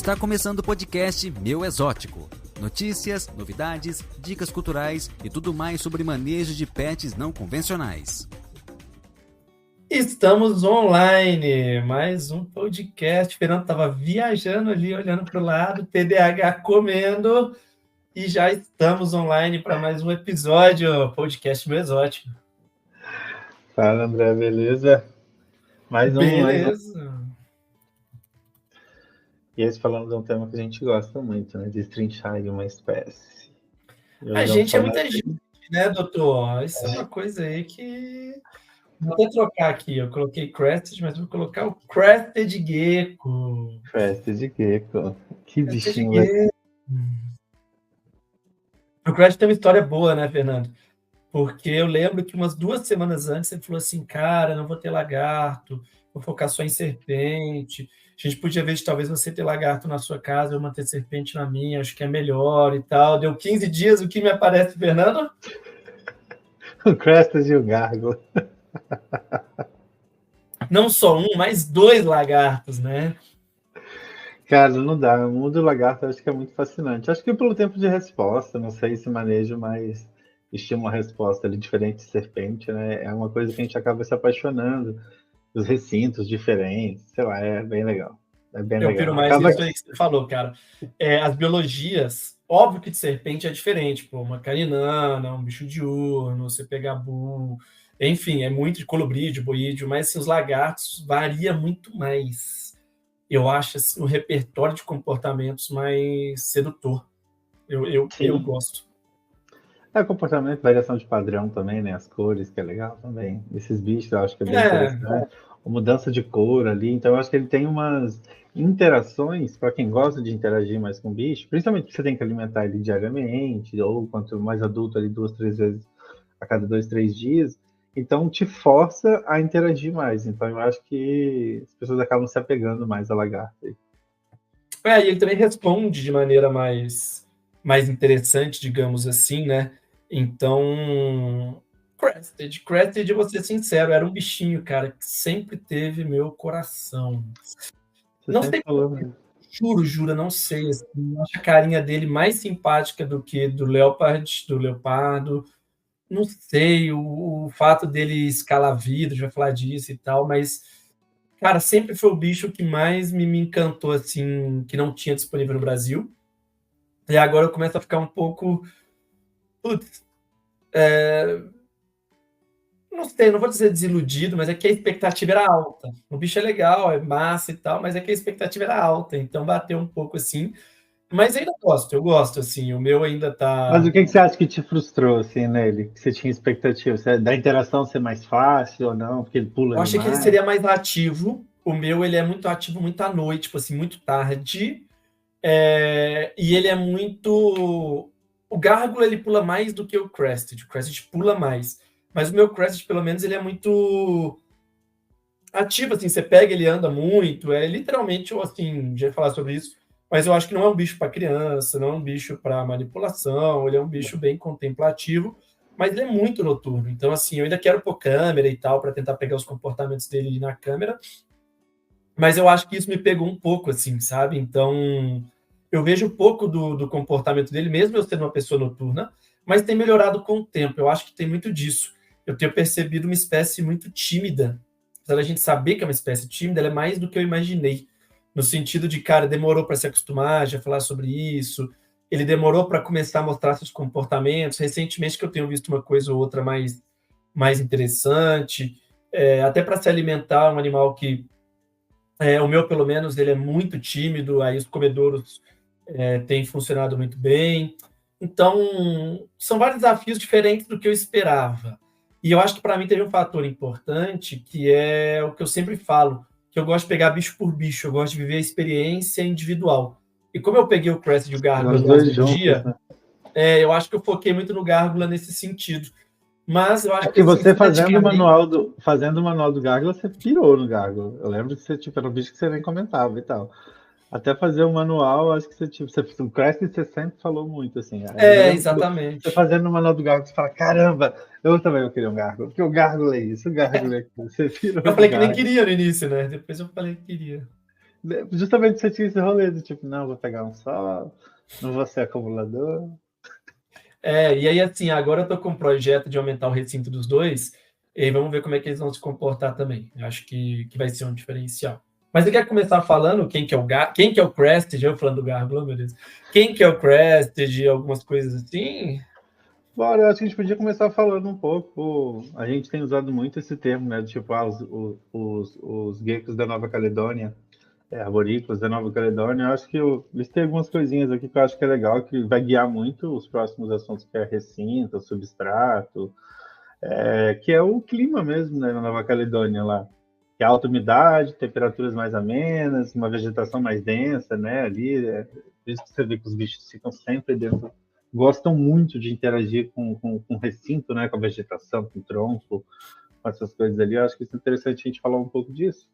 Está começando o podcast Meu Exótico. Notícias, novidades, dicas culturais e tudo mais sobre manejo de pets não convencionais. Estamos online, mais um podcast. O Fernando estava viajando ali, olhando para o lado, TDAH comendo, e já estamos online para mais um episódio, podcast Meu Exótico. Fala, André, beleza? Mais um. Beleza. E esse falando de um tema que a gente gosta muito, né? Destrinchar de uma espécie. A gente é muita gente, né, doutor? Isso é uma coisa aí que... Vou até trocar aqui, eu coloquei Crested, mas vou colocar o Crested Gecko. Crested Gecko. Que bichinho. O Crested tem uma história boa, né, Fernando? Porque eu lembro que umas 2 semanas antes você falou assim, cara, não vou ter lagarto, vou focar só em serpente. A gente podia ver de talvez você ter lagarto na sua casa, eu manter serpente na minha, acho que é melhor e tal. Deu 15 dias, o que me aparece, Fernando? O Crested e o Gárgula. Não só um, mas 2 lagartos, né? Cara, não dá. O mundo do lagarto eu acho que é muito fascinante. Acho que pelo tempo de resposta, não sei se manejo mais estima uma resposta ali diferente de serpente, né? É uma coisa que a gente acaba se apaixonando. Os recintos diferentes, sei lá, é bem legal. É bem legal. Eu piro mais isso aí que você falou, cara. As biologias, óbvio que de serpente é diferente, pô, uma caninana, um bicho diurno, você pegar bull, enfim, é muito de colibrídeo, boídeo, mas assim, os lagartos varia muito mais. Eu acho assim, o repertório de comportamentos mais sedutor. Eu gosto. É comportamento, variação de padrão também, né? As cores, que é legal também. Esses bichos eu acho que é bem interessante. A mudança de cor ali. Então eu acho que ele tem umas interações, para quem gosta de interagir mais com o bicho, principalmente porque você tem que alimentar ele diariamente, ou quanto mais adulto ali 2, 3 vezes a cada 2, 3 dias. Então te força a interagir mais. Então eu acho que as pessoas acabam se apegando mais a lagarto. E ele também responde de maneira mais interessante, digamos assim, né? Então, Crested, vou ser sincero, era um bichinho, cara, que sempre teve meu coração. Você não sempre sei, falou, né? juro, não sei. Assim, eu acho a carinha dele mais simpática do que do leopardo. Não sei, o fato dele escalar vidro, já falar disso e tal, mas, cara, sempre foi o bicho que mais me encantou, assim, que não tinha disponível no Brasil. E agora eu começo a ficar um pouco... Putz, não sei, não vou dizer desiludido, mas é que a expectativa era alta. O bicho é legal, é massa e tal, mas é que a expectativa era alta, então bateu um pouco assim. Mas ainda gosto, eu gosto, assim, o meu ainda tá... Mas o que você acha que te frustrou, assim, nele? Que você tinha expectativa? Da interação ser mais fácil ou não? Porque ele pula Eu achei que ele demais? seria mais ativo. O meu, ele é muito ativo muito à noite, tipo assim, muito tarde. E ele é muito... O Gárgula, ele pula mais do que o Crested. O Crested pula mais. Mas o meu Crested, pelo menos, ele é muito ativo, assim, você pega, ele anda muito, literalmente, assim, já ia falar sobre isso, mas eu acho que não é um bicho para criança, não é um bicho para manipulação, ele é um bicho bem contemplativo, mas ele é muito noturno, então, assim, eu ainda quero pôr câmera e tal, para tentar pegar os comportamentos dele na câmera, mas eu acho que isso me pegou um pouco, assim, sabe? Então, eu vejo pouco do comportamento dele, mesmo eu sendo uma pessoa noturna, mas tem melhorado com o tempo, eu acho que tem muito disso. Eu tenho percebido uma espécie muito tímida. Apesar da gente saber que é uma espécie tímida, ela é mais do que eu imaginei. No sentido de, cara, demorou para se acostumar, já falar sobre isso, ele demorou para começar a mostrar seus comportamentos. Recentemente que eu tenho visto uma coisa ou outra mais interessante, até para se alimentar, um animal que, o meu pelo menos, ele é muito tímido, aí os comedouros têm funcionado muito bem. Então, são vários desafios diferentes do que eu esperava. E eu acho que para mim teve um fator importante, que é o que eu sempre falo, que eu gosto de pegar bicho por bicho, eu gosto de viver a experiência individual. E como eu peguei o Crested e o Gárgula Os no dois mesmo juntos, dia, né? eu acho que eu foquei muito no Gárgula nesse sentido. Mas eu acho que assim, você fazendo o esteticamente... manual do Gárgula, você pirou no Gárgula. Eu lembro que você, tipo, era um bicho que você nem comentava e tal. Até fazer o manual, acho que você, tipo, o Crested você sempre falou muito, assim. Aí eu lembro que exatamente. você fazendo o manual do Gárgula, você fala, caramba, eu também vou querer um Gárgula, porque o Gárgula é isso, o Gárgula é aquilo. Você pirou Eu falei no que nem Gárgula. queria no início, né? Depois eu falei que queria. Justamente você tinha esse rolê do tipo, não, vou pegar um só, não vou ser acumulador. E aí, assim, agora eu tô com um projeto de aumentar o recinto dos dois, e aí vamos ver como é que eles vão se comportar também. Eu acho que vai ser um diferencial. Mas você quer começar falando quem que é o Crested? Eu falando do Gárgula, meu Deus. Quem que é o Crested, algumas coisas assim? Bora, eu acho que a gente podia começar falando um pouco. A gente tem usado muito esse termo, né? Tipo, os geckos da Nova Caledônia, arborícolas da Nova Caledônia. Eu acho que eu listei algumas coisinhas aqui que eu acho que é legal, que vai guiar muito os próximos assuntos, que é recinto, substrato, que é o clima mesmo, né, na Nova Caledônia lá. Que é alta umidade, temperaturas mais amenas, uma vegetação mais densa, né? Ali, por isso que você vê que os bichos ficam sempre dentro, gostam muito de interagir com o recinto, né? Com a vegetação, com o tronco, com essas coisas ali. Eu acho que isso é interessante a gente falar um pouco disso.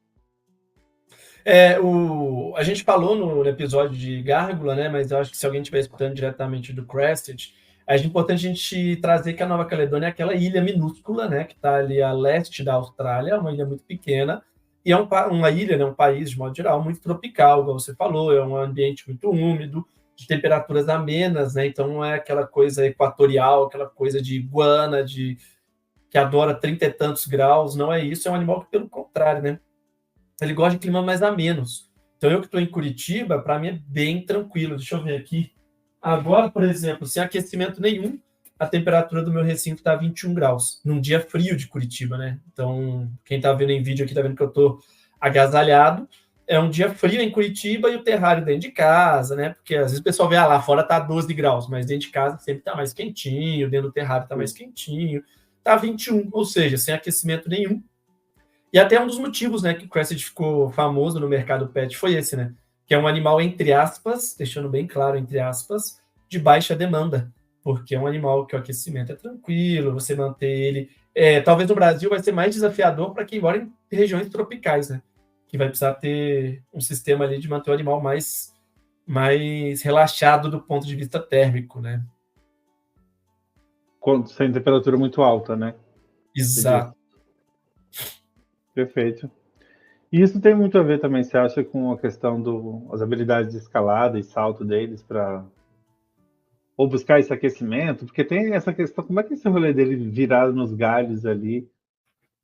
A gente falou no episódio de Gárgula, né? Mas eu acho que se alguém estiver escutando diretamente do Crested, é importante a gente trazer que a Nova Caledônia é aquela ilha minúscula, né? Que está ali a leste da Austrália, uma ilha muito pequena, e é uma ilha, né, um país, de modo geral, muito tropical, como você falou, é um ambiente muito úmido, de temperaturas amenas, né? Então não é aquela coisa equatorial, aquela coisa de iguana, que adora 30 e tantos graus, não é isso, é um animal que, pelo contrário, né? Ele gosta de clima mais amenos. Então, eu que estou em Curitiba, para mim é bem tranquilo. Deixa eu ver aqui. Agora, por exemplo, sem aquecimento nenhum, a temperatura do meu recinto está 21 graus, num dia frio de Curitiba, né? Então, quem está vendo em vídeo aqui está vendo que eu estou agasalhado. É um dia frio em Curitiba e o terrário dentro de casa, né? Porque às vezes o pessoal vê, lá fora tá 12 graus, mas dentro de casa sempre tá mais quentinho, dentro do terrário tá mais quentinho. Tá 21, ou seja, sem aquecimento nenhum. E até um dos motivos, né, que o Crested ficou famoso no mercado pet foi esse, né? Que é um animal, entre aspas, deixando bem claro, entre aspas, de baixa demanda. Porque é um animal que o aquecimento é tranquilo, você manter ele. Talvez no Brasil vai ser mais desafiador para quem mora em regiões tropicais, né? Que vai precisar ter um sistema ali de manter o animal mais relaxado do ponto de vista térmico, né? Sem temperatura muito alta, né? Exato. Perfeito. E isso tem muito a ver também, você acha, com a questão das habilidades de escalada e salto deles para ou buscar esse aquecimento? Porque tem essa questão, como é que é esse rolê dele virado nos galhos ali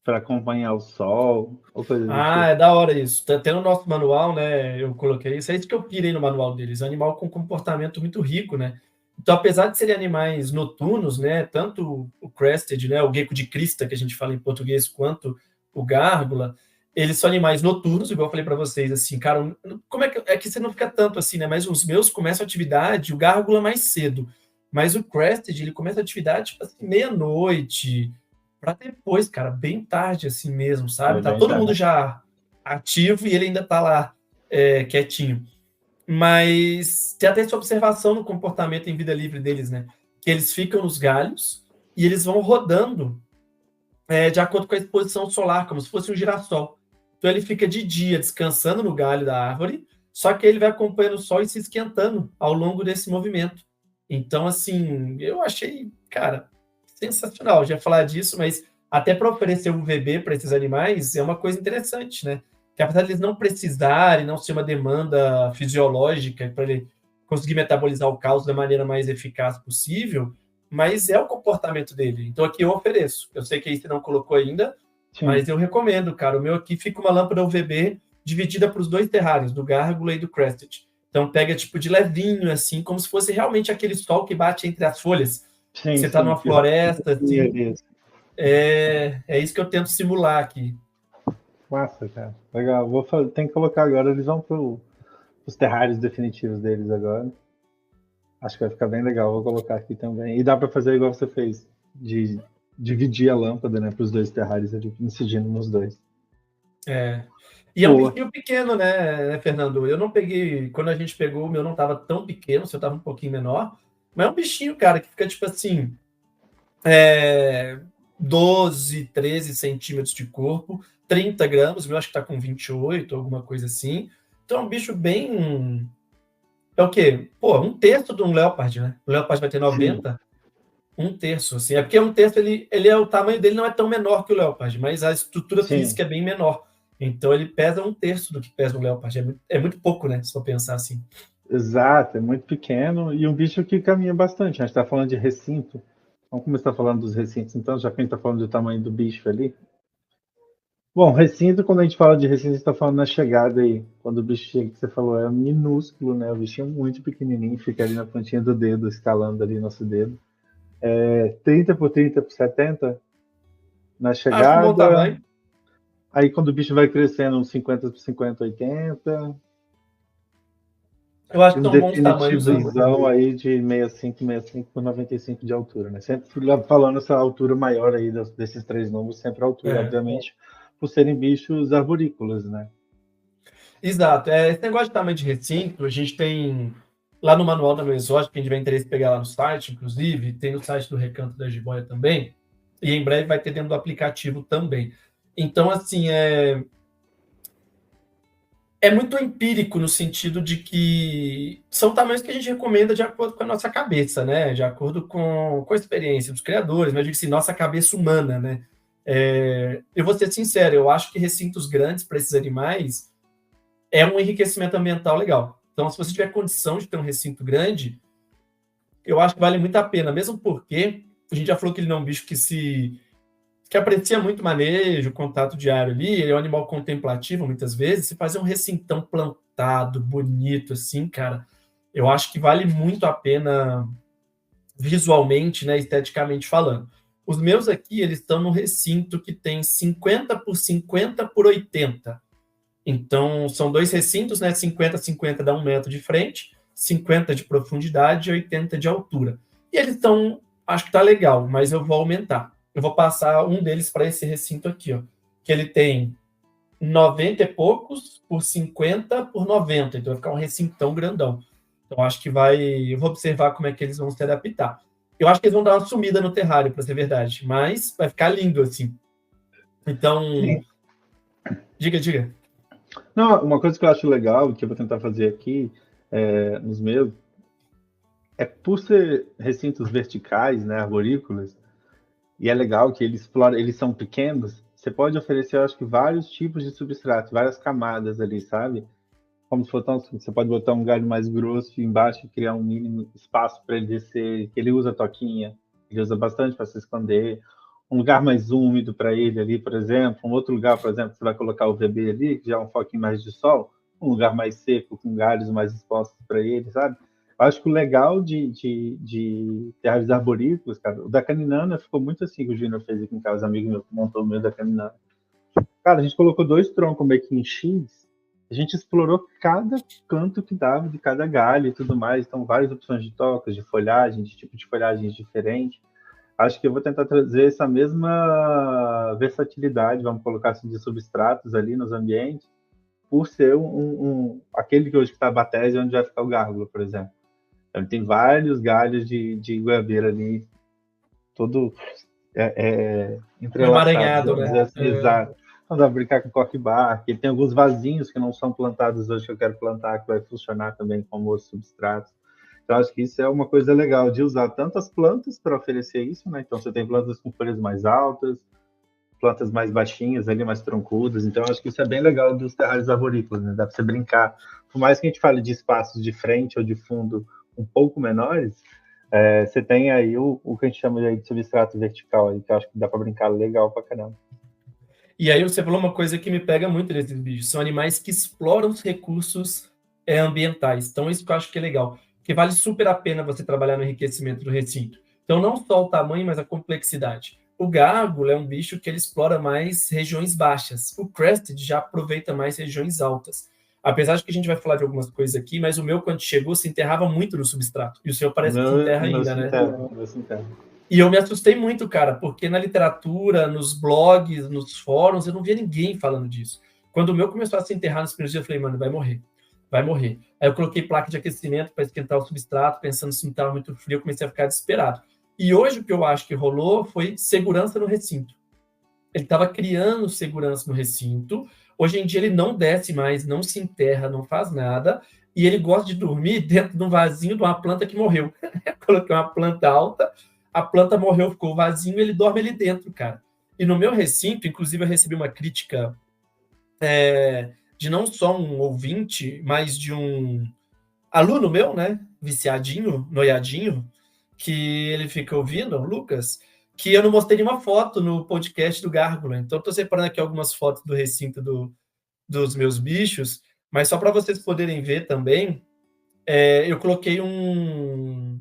para acompanhar o sol, ou coisa do tipo? É da hora isso. Até no nosso manual, né, eu coloquei isso. É isso que eu pirei no manual deles. É um animal com comportamento muito rico, né? Então, apesar de serem animais noturnos, né, tanto o Crested, né, o gecko de crista, que a gente fala em português, quanto o gárgula, eles são animais noturnos, igual eu falei para vocês, assim, cara, como é que você não fica tanto assim, né? Mas os meus começam a atividade, o gárgula mais cedo, mas o Crested, ele começa a atividade, tipo assim, meia-noite, para depois, cara, bem tarde assim mesmo, sabe? Tá todo mundo já ativo e ele ainda tá lá quietinho. Mas tem até essa observação no comportamento em vida livre deles, né? Que eles ficam nos galhos e eles vão rodando de acordo com a exposição solar, como se fosse um girassol. Então ele fica de dia descansando no galho da árvore, só que ele vai acompanhando o sol e se esquentando ao longo desse movimento. Então, assim, eu achei, cara, sensacional. Já falar disso, mas até para oferecer UVB para esses animais é uma coisa interessante, né? Que apesar de eles não precisarem, não ser uma demanda fisiológica para ele conseguir metabolizar o cálcio da maneira mais eficaz possível, mas é o comportamento dele. Então aqui eu ofereço. Eu sei que aí você não colocou ainda, sim, mas eu recomendo, cara. O meu aqui fica uma lâmpada UVB dividida para os dois terrários, do Gárgula e do Crested. Então pega tipo de levinho, assim, como se fosse realmente aquele sol que bate entre as folhas. Sim, você está numa floresta, assim. É isso que eu tento simular aqui. Massa, cara. Legal. Tem que colocar agora, eles vão para os terrários definitivos deles agora. Acho que vai ficar bem legal, vou colocar aqui também. E dá para fazer igual você fez, de dividir a lâmpada, né, para os dois terrários ali, incidindo nos dois. E é um bichinho pequeno, né, Fernando? Eu não peguei, quando a gente pegou, o meu não estava tão pequeno, o seu estava um pouquinho menor, mas é um bichinho, cara, que fica tipo assim, 12, 13 centímetros de corpo, 30 gramas, o meu acho que está com 28, alguma coisa assim. Então é um bicho bem... É o quê? Pô, um terço de um leopard, né? O leopard vai ter 90, sim, um terço, assim. É porque um terço, ele o tamanho dele não é tão menor que o leopard, mas a estrutura, sim, física é bem menor. Então ele pesa 1/3 do que pesa um leopardo. É muito pouco, né? Se for pensar assim. Exato, é muito pequeno e um bicho que caminha bastante. A gente está falando de recinto. Vamos começar falando dos recintos, então, já que a gente está falando do tamanho do bicho ali. Bom, recinto, quando a gente fala de recinto, a gente está falando na chegada aí. Quando o bicho chega, que você falou, é minúsculo, né? O bichinho é muito pequenininho, fica ali na pontinha do dedo, escalando ali nosso dedo. 30 por 30 por 70 na Acho um bom chegada. tamanho. Aí quando o bicho vai crescendo, uns 50 por 50, 80. Eu acho E que um são bons tamanhos ambos. definitivozão aí de 65 por 95 de altura, né? Sempre falando essa altura maior aí desses três números, sempre a altura, obviamente, por serem bichos arborícolas, né? Exato. Esse negócio de tamanho de recinto, a gente tem lá no manual da Exótica, quem tiver interesse em pegar lá no site, inclusive, tem no site do Recanto da Jiboia também, e em breve vai ter dentro do aplicativo também. Então, assim, é muito empírico no sentido de que são tamanhos que a gente recomenda de acordo com a nossa cabeça, né? De acordo com a experiência dos criadores, mas eu digo assim, nossa cabeça humana, né? Eu vou ser sincero, eu acho que recintos grandes para esses animais é um enriquecimento ambiental legal. Então, se você tiver condição de ter um recinto grande, eu acho que vale muito a pena, mesmo porque a gente já falou que ele não é um bicho que aprecia muito manejo, contato diário ali, ele é um animal contemplativo, muitas vezes, se fazer um recintão plantado, bonito, assim, cara, eu acho que vale muito a pena visualmente, né, esteticamente falando. Os meus aqui, eles estão num recinto que tem 50 por 50 por 80. Então, são 2 recintos, né, 50 dá 1 metro de frente, 50 de profundidade e 80 de altura. E eles estão, acho que tá legal, mas eu vou aumentar. Eu vou passar um deles para esse recinto aqui, ó, que ele tem 90 e poucos por 50 por 90, então vai ficar um recintão grandão. Então acho que eu vou observar como é que eles vão se adaptar. Eu acho que eles vão dar uma sumida no terrário, para ser verdade, mas vai ficar lindo assim. Então, Sim. diga. Não, uma coisa que eu acho legal, que eu vou tentar fazer aqui nos meus, é por ser recintos verticais, né, arborícolas, e é legal que eles são pequenos, você pode oferecer, eu acho que, vários tipos de substrato, várias camadas ali, sabe? Como se fosse você pode botar um galho mais grosso embaixo e criar um mínimo espaço para ele descer, que ele usa toquinha, ele usa bastante para se esconder. Um lugar mais úmido para ele ali, por exemplo. Um outro lugar, por exemplo, você vai colocar o bebê ali, que já é um foquinho mais de sol. Um lugar mais seco, com galhos mais expostos para ele, sabe? Eu acho que o legal de terrários arborícolas, cara, o da Caninana ficou muito assim, que o Júnior fez aqui em casa, amigo meu que montou o meu da Caninana. Cara, a gente colocou 2 troncos meio que em X, a gente explorou cada canto que dava de cada galho e tudo mais, então várias opções de tocas, de folhagem, de tipo de folhagens diferente. Acho que eu vou tentar trazer essa mesma versatilidade, vamos colocar assim, de substratos ali nos ambientes, por ser aquele que hoje está a batésia, onde vai ficar o gárgula, por exemplo. Então, tem vários galhos de goiabeira ali, todo entrelaçado, Emaranhado, vamos né? dizer assim, exato. Então dá pra brincar com coque-barra, tem alguns vasinhos que não são plantados hoje que eu quero plantar, que vai funcionar também como outros substratos. Então, acho que isso é uma coisa legal de usar tantas plantas para oferecer isso, né? Então, você tem plantas com folhas mais altas, plantas mais baixinhas, ali mais troncudas. Então, acho que isso é bem legal dos terrários arborícolas, né? Dá para você brincar. Por mais que a gente fale de espaços de frente ou de fundo um pouco menores, você tem aí o que a gente chama de substrato vertical, aí, que eu acho que dá para brincar legal para caramba. E aí você falou uma coisa que me pega muito nesses bichos, são animais que exploram os recursos ambientais. Então isso que eu acho que é legal, porque vale super a pena você trabalhar no enriquecimento do recinto. Então não só o tamanho, mas a complexidade. O gárgula é um bicho que ele explora mais regiões baixas. O crested já aproveita mais regiões altas. Apesar de que a gente vai falar de algumas coisas aqui, mas o meu, quando chegou, se enterrava muito no substrato. E o seu parece que se enterra ainda, né? E eu me assustei muito, cara, porque na literatura, nos blogs, nos fóruns, eu não via ninguém falando disso. Quando o meu começou a se enterrar nos primeiros dias, eu falei, mano, vai morrer. Aí eu coloquei placa de aquecimento para esquentar o substrato, pensando se não estava muito frio, eu comecei a ficar desesperado. E hoje o que eu acho que rolou foi segurança no recinto. Ele estava criando segurança no recinto. Hoje em dia ele não desce mais, não se enterra, não faz nada. E ele gosta de dormir dentro de um vasinho de uma planta que morreu. Eu coloquei uma planta alta, a planta morreu, ficou vazio, ele dorme ali dentro, cara. E no meu recinto, inclusive, eu recebi uma crítica de não só um ouvinte, mas de um aluno meu, né? Viciadinho, noiadinho, que ele fica ouvindo, o Lucas, que eu não mostrei nenhuma foto no podcast do Gárgula. Então, estou separando aqui algumas fotos do recinto dos meus bichos, mas só para vocês poderem ver também, eu coloquei um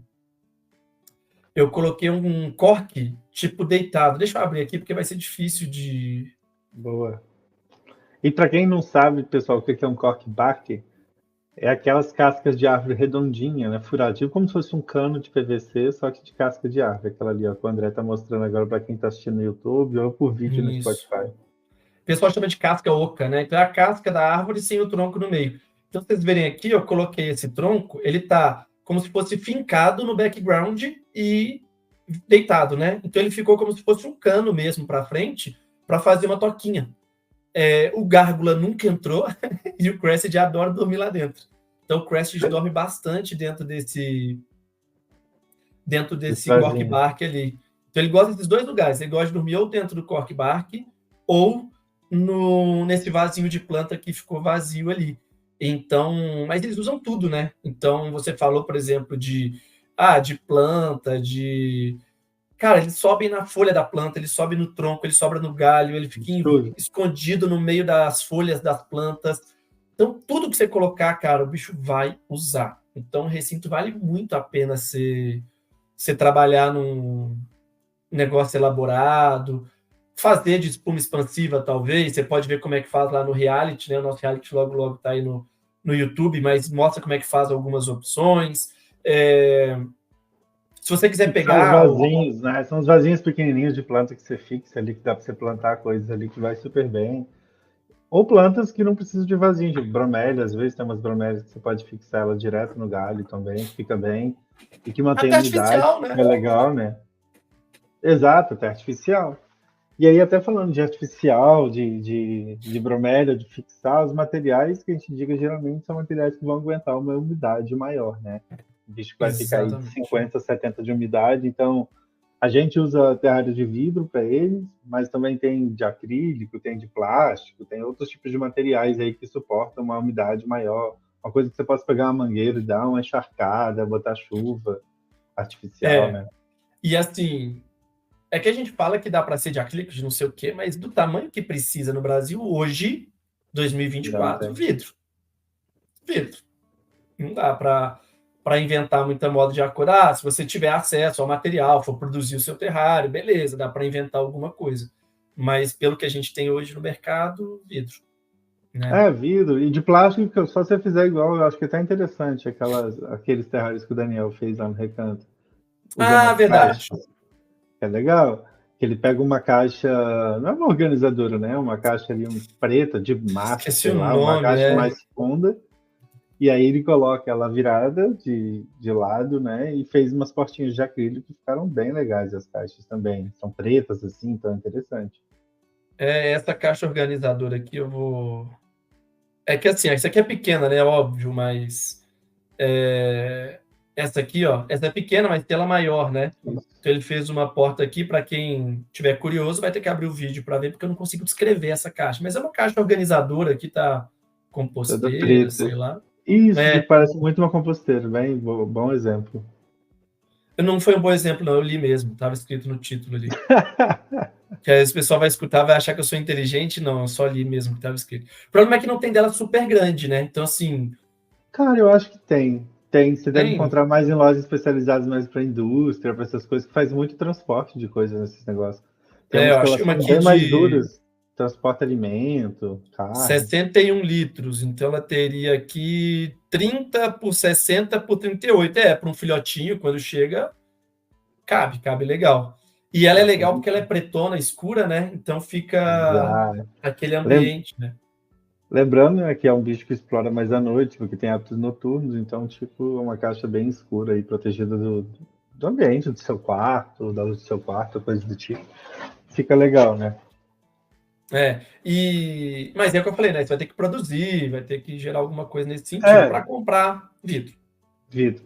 cork, tipo deitado. Deixa eu abrir aqui, porque vai ser difícil de... Boa. E para quem não sabe, pessoal, o que é um cork-bark, é aquelas cascas de árvore redondinha, né, furadinho, como se fosse um cano de PVC, só que de casca de árvore. Aquela ali, ó, que o André tá mostrando agora para quem tá assistindo no YouTube ou por vídeo no Isso. Spotify. O pessoal chama de casca oca, né? Então é a casca da árvore sem o tronco no meio. Então, vocês verem aqui, eu coloquei esse tronco, ele tá como se fosse fincado no background e deitado, né? Então ele ficou como se fosse um cano mesmo para frente, para fazer uma toquinha. O Gárgula nunca entrou e o Crescent adora dormir lá dentro. Então o Crescent dorme bastante dentro desse cork bark ali. Então ele gosta desses dois lugares. Ele gosta de dormir ou dentro do cork bark ou nesse vasinho de planta que ficou vazio ali. Então, mas eles usam tudo, né? Então você falou, por exemplo, de planta, cara, eles sobem na folha da planta, ele sobe no tronco, ele sobra no galho, ele fica escondido no meio das folhas das plantas. Então, tudo que você colocar, cara, o bicho vai usar. Então, o recinto vale muito a pena você trabalhar num negócio elaborado, fazer de espuma expansiva, talvez. Você pode ver como é que faz lá no reality, né? O nosso reality logo tá aí no YouTube, mas mostra como é que faz algumas opções. Se você quiser pegar... São os vasinhos, né? São os vasinhos pequenininhos de planta que você fixa ali, que dá para você plantar coisas ali que vai super bem. Ou plantas que não precisam de vasinho, tipo bromélia, às vezes tem umas bromélias que você pode fixar ela direto no galho também, que fica bem. E que mantém a umidade, né? é legal, né? Exato, até artificial. E aí, até falando de artificial, de bromélia, de fixar, os materiais que a gente diga geralmente são materiais que vão aguentar uma umidade maior, né? O bicho vai ficar aí de 50, 70 de umidade, então a gente usa terrário de vidro para eles, mas também tem de acrílico, tem de plástico, tem outros tipos de materiais aí que suportam uma umidade maior. Uma coisa que você possa pegar uma mangueira e dar uma encharcada, botar chuva artificial, né? E assim, é que a gente fala que dá para ser de acrílico, de não sei o quê, mas do tamanho que precisa no Brasil hoje, 2024, vidro. Não dá para inventar muita moda de acordo. Se você tiver acesso ao material, for produzir o seu terrário, beleza, dá para inventar alguma coisa. Mas pelo que a gente tem hoje no mercado, vidro. Né? Vidro. E de plástico, só você fizer igual, eu acho que é até interessante aqueles terrários que o Daniel fez lá no Recanto. Verdade. Caixas. É legal. Ele pega uma caixa, não é uma organizadora, né? Uma caixa ali preta, de massa, sei lá, uma caixa mais funda. E aí ele coloca ela virada de lado, né? E fez umas portinhas de acrílico que ficaram bem legais as caixas também. São pretas, assim, então é interessante. Essa caixa organizadora aqui eu vou... É que assim, essa aqui é pequena, né? Óbvio, mas... Essa aqui, ó, essa é pequena, mas tem ela maior, né? Então ele fez uma porta aqui, para quem tiver curioso, vai ter que abrir o vídeo para ver, porque eu não consigo descrever essa caixa. Mas é uma caixa organizadora que tá composteira, sei lá. Isso, que parece muito uma composteira, bem bom exemplo. Não foi um bom exemplo, não, eu li mesmo, estava escrito no título ali. Que aí o pessoal vai escutar, vai achar que eu sou inteligente, não, eu só li mesmo que estava escrito. O problema é que não tem dela super grande, né? Então, assim... Cara, eu acho que tem. Você deve encontrar mais em lojas especializadas mais para indústria, para essas coisas, que faz muito transporte de coisas nesses negócios. Tem eu acho que uma aqui bem mais duras, transporta alimento, carne. 61 litros, então ela teria aqui 30 por 60 por 38. Para um filhotinho, quando chega, cabe legal. E ela é legal porque ela é pretona, escura, né? Então fica aquele ambiente, né? Lembrando, né, que é um bicho que explora mais à noite, porque tem hábitos noturnos, então, tipo, é uma caixa bem escura aí, protegida do ambiente, do seu quarto, da luz do seu quarto, coisa do tipo. Fica legal, né? Mas é o que eu falei, né? Você vai ter que produzir, vai ter que gerar alguma coisa nesse sentido para comprar vidro. Vidro,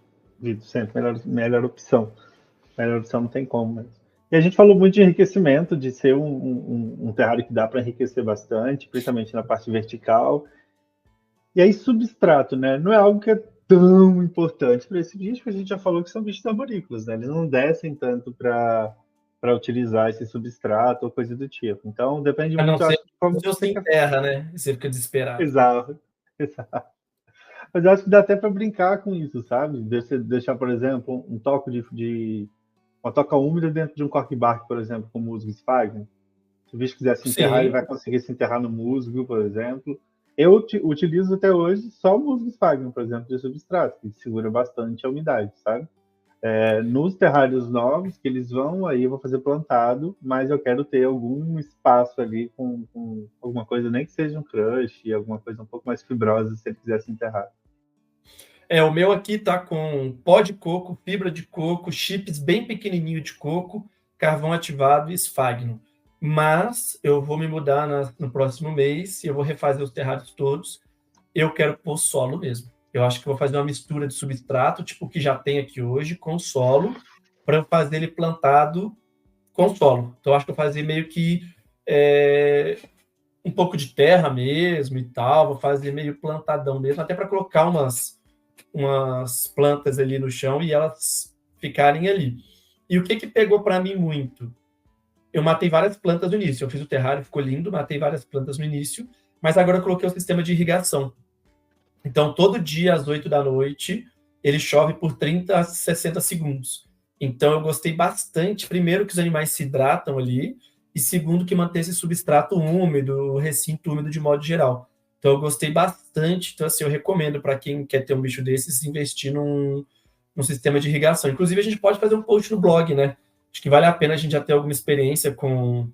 sempre melhor opção. Melhor opção não tem como, mas... E a gente falou muito de enriquecimento, de ser um terrário que dá para enriquecer bastante, principalmente na parte vertical. E aí, substrato, né? Não é algo que é tão importante para esse bicho, porque a gente já falou que são bichos arborícolas, né? Eles não descem tanto para utilizar esse substrato ou coisa do tipo. Então, depende A não muito, eu ser acho, de o como seu você sem quer. terra, né? E você fica desesperado. Exato, exato. Mas eu acho que dá até para brincar com isso, sabe? Deixar, por exemplo, um toque uma toca úmida dentro de um cork-bark, por exemplo, com musgo sphagnum. Se o bicho quiser se enterrar, ele Sim. vai conseguir se enterrar no musgo, por exemplo. Eu utilizo até hoje só o musgo sphagnum, por exemplo, de substrato, que segura bastante a umidade, sabe? Nos terrários novos que eles vão, aí eu vou fazer plantado, mas eu quero ter algum espaço ali com alguma coisa, nem que seja um crush, alguma coisa um pouco mais fibrosa, se ele quiser se enterrar. O meu aqui tá com pó de coco, fibra de coco, chips bem pequenininho de coco, carvão ativado e esfagno. Mas eu vou me mudar no próximo mês e eu vou refazer os terrários todos. Eu quero pôr solo mesmo. Eu acho que vou fazer uma mistura de substrato, tipo o que já tem aqui hoje, com solo, para fazer ele plantado com solo. Então, eu acho que eu vou fazer meio que um pouco de terra mesmo e tal, vou fazer meio plantadão mesmo, até para colocar umas plantas ali no chão e elas ficarem ali. E o que pegou para mim muito? Eu matei várias plantas no início. Eu fiz o terrário, ficou lindo, matei várias plantas no início, mas agora eu coloquei o sistema de irrigação. Então, todo dia, às 8 da noite, ele chove por 30 a 60 segundos. Então, eu gostei bastante, primeiro, que os animais se hidratam ali, e segundo, que mantém esse substrato úmido, o recinto úmido de modo geral. Então, eu gostei bastante. Então, assim, eu recomendo para quem quer ter um bicho desses, investir num sistema de irrigação. Inclusive, a gente pode fazer um post no blog, né? Acho que vale a pena a gente já ter alguma experiência com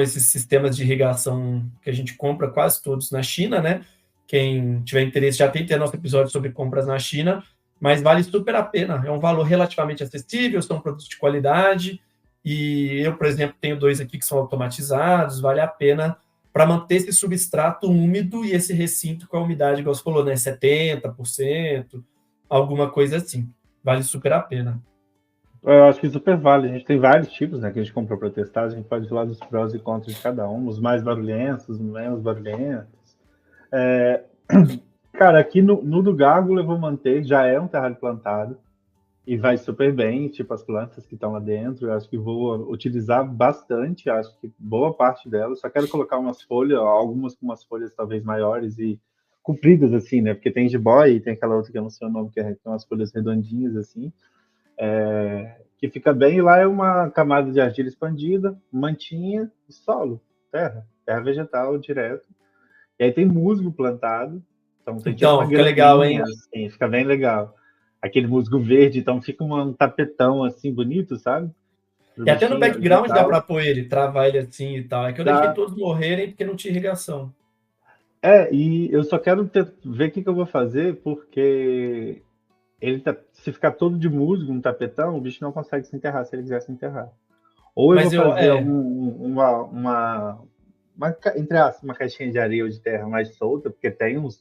esses sistemas de irrigação que a gente compra quase todos na China, né? Quem tiver interesse já tem que ter nosso episódio sobre compras na China, mas vale super a pena. É um valor relativamente acessível, são produtos de qualidade, e eu, por exemplo, tenho 2 aqui que são automatizados, vale a pena para manter esse substrato úmido e esse recinto com a umidade, igual você falou, né? 70%, alguma coisa assim. Vale super a pena. Eu acho que super vale. A gente tem vários tipos, né, que a gente comprou para testar. A gente pode falar dos prós e contras de cada um, os mais barulhentos, os menos barulhentos. Cara, aqui no do Gárgula eu vou manter, já é um terrário plantado e vai super bem, tipo as plantas que estão lá dentro. Eu acho que vou utilizar bastante, acho que boa parte delas. Só quero colocar umas folhas, algumas com umas folhas talvez maiores e compridas, assim, né? Porque tem jiboia e tem aquela outra que eu não sei o nome, que tem umas folhas redondinhas, assim. Que fica bem, e lá é uma camada de argila expandida, mantinha e solo, terra vegetal direto. E aí tem musgo plantado, então tem tipo uma Então, fica legal, graminha, hein? assim, fica bem legal. Aquele musgo verde, então fica um tapetão assim bonito, sabe? Pro E até no bichinho background dá alimentar. para pôr ele, travar ele assim e tal. É que eu deixei Dá. todos morrerem porque não tinha irrigação. E eu só quero ver o que eu vou fazer, porque se ficar todo de musgo, um tapetão, o bicho não consegue se enterrar se ele quiser se enterrar. Ou eu vou Mas fazer entre aspas, uma caixinha de areia ou de terra mais solta, porque tem uns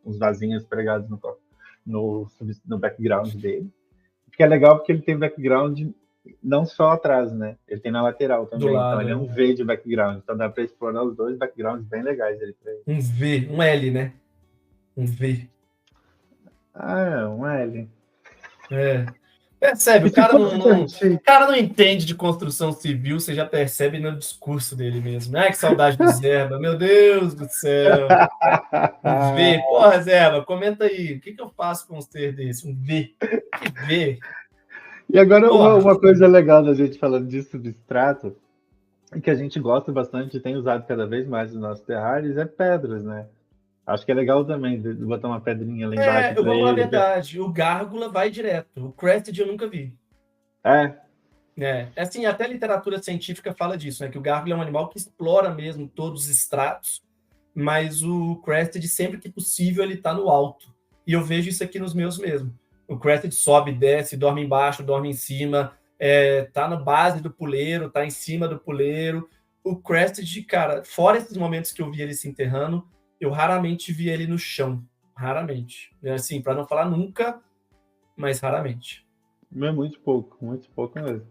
vasinhos pregados no background dele. Que é legal porque ele tem background não só atrás, né? Ele tem na lateral do também. Então lado, ele é né? um V de background. Então dá para explorar os dois backgrounds bem legais ali pra ele. Um V, um L, né? Um V. Um L. É. Percebe, E o se cara fosse o curtir? cara não entende de construção civil, você já percebe no discurso dele mesmo. Ai, que saudade do Zerba, meu Deus do céu. Um V. Porra, Zerba, comenta aí. O que eu faço com um ser desse? Um V. Que V? E agora Porra. uma coisa legal da gente falando de substrato, que a gente gosta bastante e tem usado cada vez mais nos nossos terrários, é pedras, né? Acho que é legal também de botar uma pedrinha lá embaixo Eu para vou falar a ele. verdade. O Gárgula vai direto. O Crested eu nunca vi. É, Assim, até a literatura científica fala disso, né? Que o Gárgula é um animal que explora mesmo todos os estratos, mas o Crested, sempre que possível, ele está no alto. E eu vejo isso aqui nos meus mesmo. O Crested sobe, desce, dorme embaixo, dorme em cima, tá na base do puleiro, tá em cima do puleiro. O Crested, cara, fora esses momentos que eu vi ele se enterrando, eu raramente vi ele no chão. Raramente. Assim, para não falar nunca, mas raramente. é muito pouco mesmo.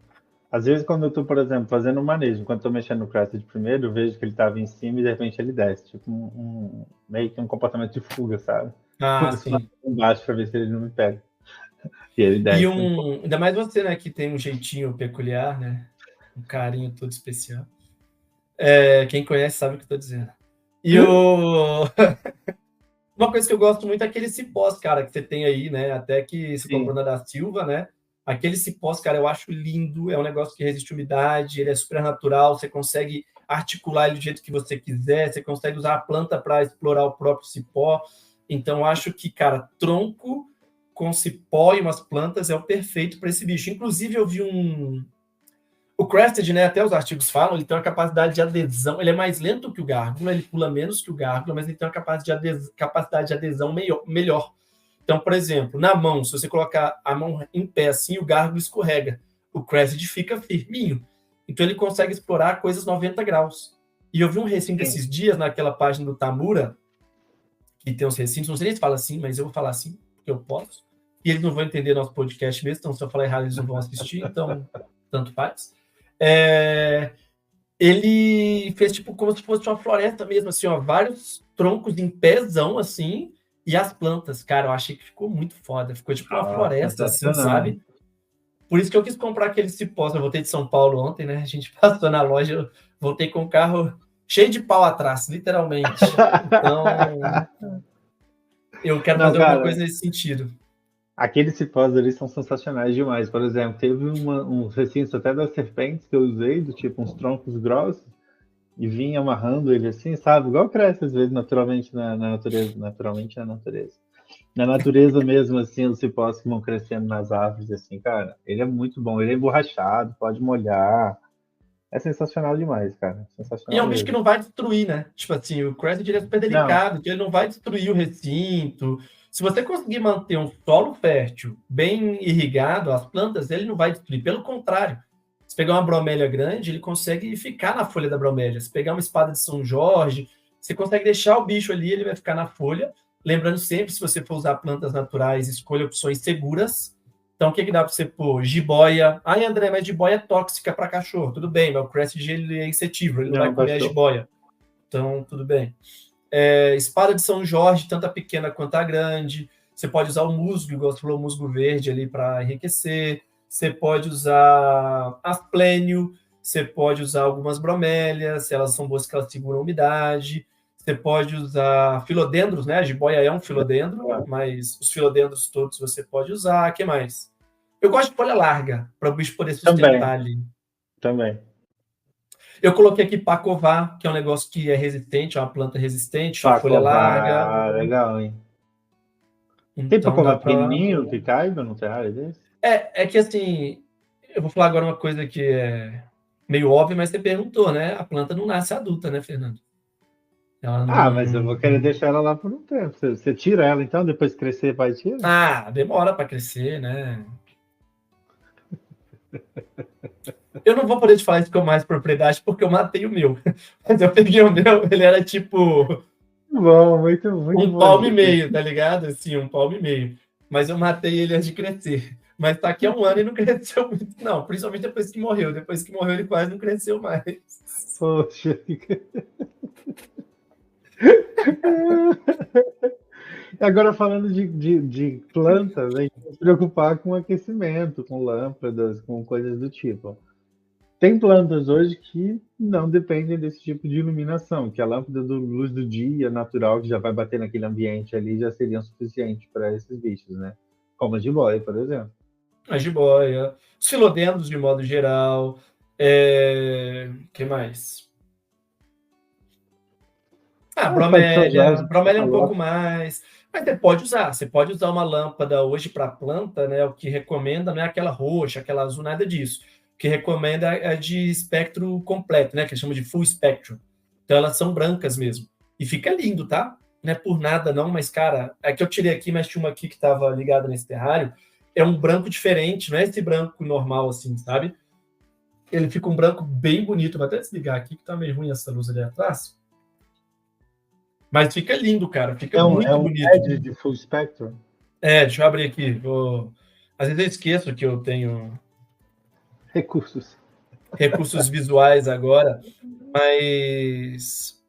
Às vezes, quando eu tô, por exemplo, fazendo um manejo, enquanto eu tô mexendo no Crested primeiro, eu vejo que ele tava em cima e de repente ele desce. Tipo, meio que um comportamento de fuga, sabe? Ah, Eu só sim. embaixo pra ver se ele não me pega. E ele E desce um pouco. ainda mais você, né, que tem um jeitinho peculiar, né? Um carinho todo especial. Quem conhece sabe o que eu tô dizendo. E uma coisa que eu gosto muito é aquele cipós, cara, que você tem aí, né? Até que você comprou Sim, na da Silva, né? Aquele cipós, cara, eu acho lindo. É um negócio que resiste à umidade, ele é super natural. Você consegue articular ele do jeito que você quiser. Você consegue usar a planta para explorar o próprio cipó. Então, eu acho que, cara, tronco com cipó e umas plantas é o perfeito para esse bicho. Inclusive, eu vi o Crested, né, até os artigos falam, ele tem uma capacidade de adesão, ele é mais lento que o Gárgula, ele pula menos que o Gárgula, mas ele tem uma capacidade de adesão melhor. Então, por exemplo, na mão, se você colocar a mão em pé assim, o Gárgula escorrega. O Crested fica firminho. Então, ele consegue explorar coisas 90 graus. E eu vi um recinto sim. esses dias naquela página do Tamura, que tem uns recintos, não sei nem se fala assim, mas eu vou falar assim, porque eu posso. E eles não vão entender nosso podcast mesmo, então se eu falar errado, eles não vão assistir, então tanto faz. Ele fez tipo como se fosse uma floresta mesmo, assim, ó, vários troncos em pézão, assim, e as plantas, cara, eu achei que ficou muito foda, ficou tipo uma floresta, assim, Sensacional. sabe? Por isso que eu quis comprar aquele cipós, eu voltei de São Paulo ontem, né, a gente passou na loja, eu voltei com o carro cheio de pau atrás, literalmente. Então, eu quero Não, fazer alguma cara, coisa nesse sentido. aqueles cipós ali são sensacionais demais. Por exemplo, teve uns recintos até das serpentes que eu usei, do tipo uns troncos grossos, e vinha amarrando ele assim, sabe? Igual cresce às vezes naturalmente na natureza. Naturalmente na natureza. Na natureza mesmo, assim, os cipós que vão crescendo nas árvores, assim, cara, ele é muito bom. Ele é emborrachado, pode molhar. É sensacional demais, cara. E é Sensacional um bicho que mesmo. não vai destruir, né? Tipo assim, o Crescent ele é super Não, delicado, então ele não vai destruir o recinto. Se você conseguir manter um solo fértil, bem irrigado, as plantas, ele não vai destruir. Pelo contrário, se pegar uma bromélia grande, ele consegue ficar na folha da bromélia. Se pegar uma espada de São Jorge, você consegue deixar o bicho ali, ele vai ficar na folha. Lembrando sempre, se você for usar plantas naturais, escolha opções seguras. Então, o que dá para você pôr? Jiboia. Ai, André, mas jiboia é tóxica para cachorro. Tudo bem, mas o Crested ele é insetívoro, ele não vai não, comer a passou. jiboia. Então, tudo bem. Espada de São Jorge, tanto a pequena quanto a grande. Você pode usar o musgo, igual você falou, o musgo verde ali para enriquecer. Você pode usar asplênio. Você pode usar algumas bromélias, se elas são boas que elas seguram a umidade. Você pode usar filodendros, né? A jiboia é um filodendro, mas os filodendros todos você pode usar. O que mais? Eu gosto de folha larga, para o bicho poder sustentar Também, ali. também. Eu coloquei aqui pacová, que é um negócio que é resistente, é uma planta resistente, uma folha larga. Pacovar, legal, hein? Tem Então dá pacovar para. pequenininho que caiba no terrário desse? É que assim, eu vou falar agora uma coisa que é meio óbvia, mas você perguntou, né? A planta não nasce adulta, né, Fernando? Ela Ah, mas eu não. vou querer deixar ela lá por um tempo. Você tira ela, então, depois que crescer, vai e tira? Ah, demora para crescer, né? Eu não vou poder te falar isso com mais propriedade porque eu matei o meu. Mas eu peguei o meu, ele era tipo Bom, muito, muito um boa palmo e dica. meio, tá ligado? Assim, um palmo e meio. Mas eu matei ele antes de crescer. Mas tá aqui há um ano e não cresceu muito, não. Principalmente depois que morreu. Depois que morreu, ele quase não cresceu mais. Poxa. Agora falando de plantas, a gente tem que se preocupar com aquecimento, com lâmpadas, com coisas do tipo. Tem plantas hoje que não dependem desse tipo de iluminação, que a lâmpada do luz do dia natural que já vai bater naquele ambiente ali já seria suficiente para esses bichos, né? Como a jiboia, por exemplo. A jiboia, os filodendros de modo geral. Que mais? Ah, Ah, Pai de São bromélia. Jorge, que você Bromélia é um pouco falou. mais. Mas você pode usar. Você pode usar uma lâmpada hoje para planta, né? O que recomenda não é aquela roxa, aquela azul, nada disso. O que recomenda é de espectro completo, né? Que eles chamam de full spectrum. Então elas são brancas mesmo. E fica lindo, tá? Não é por nada não, mas cara, é que eu tirei aqui, mas tinha uma aqui que estava ligada nesse terrário. É um branco diferente, não é esse branco normal assim, sabe? Ele fica um branco bem bonito. Vou até desligar aqui que tá meio ruim essa luz ali atrás. Mas fica lindo, cara. Fica É muito um bonito. LED de full spectrum? Deixa eu abrir aqui. Às vezes eu esqueço que eu tenho. recursos visuais agora, mas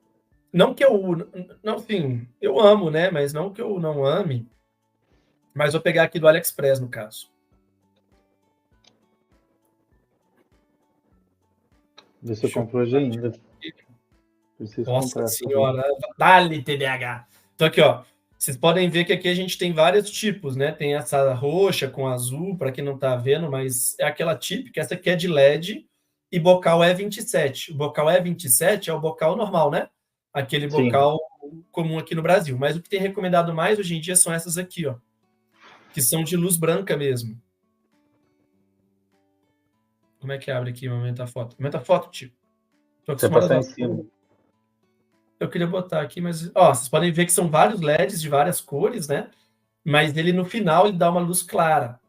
não que eu não, enfim, eu amo, né? Mas não que eu não ame, mas vou pegar aqui do AliExpress, no caso. Vê se eu compro hoje ainda. Preciso Nossa comprar senhora, dá-lhe TDAH. Então aqui, ó, vocês podem ver que aqui a gente tem vários tipos, né? Tem essa roxa com azul, para quem não tá vendo, mas é aquela típica, essa aqui é de LED e bocal E27. O bocal E27 é o bocal normal, né? Aquele Sim. bocal comum aqui no Brasil. Mas o que tem recomendado mais hoje em dia são essas aqui, ó, que são de luz branca mesmo. Como é que abre aqui? Aumenta a foto. Aumenta a foto, tio. Tô Você acostumado passar a em cima. Eu queria botar aqui, mas ó, vocês podem ver que são vários LEDs de várias cores, né? Mas ele no final ele dá uma luz clara.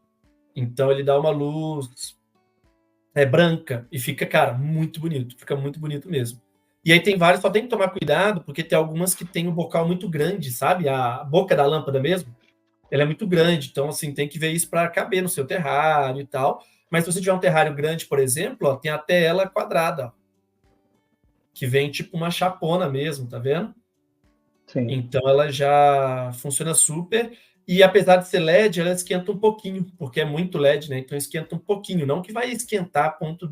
Então ele dá uma luz branca e fica, cara, muito bonito. Fica muito bonito mesmo. E aí tem vários, só tem que tomar cuidado, porque tem algumas que tem um bocal muito grande, sabe? A boca da lâmpada mesmo, ela é muito grande. Então, assim, tem que ver isso para caber no seu terrário e tal. Mas se você tiver um terrário grande, por exemplo, ó, tem até ela quadrada, ó, que vem tipo uma chapona mesmo, tá vendo? Sim. Então ela já funciona super. E apesar de ser LED, ela esquenta um pouquinho, porque é muito LED, né? Então esquenta um pouquinho. Não que vai esquentar a ponto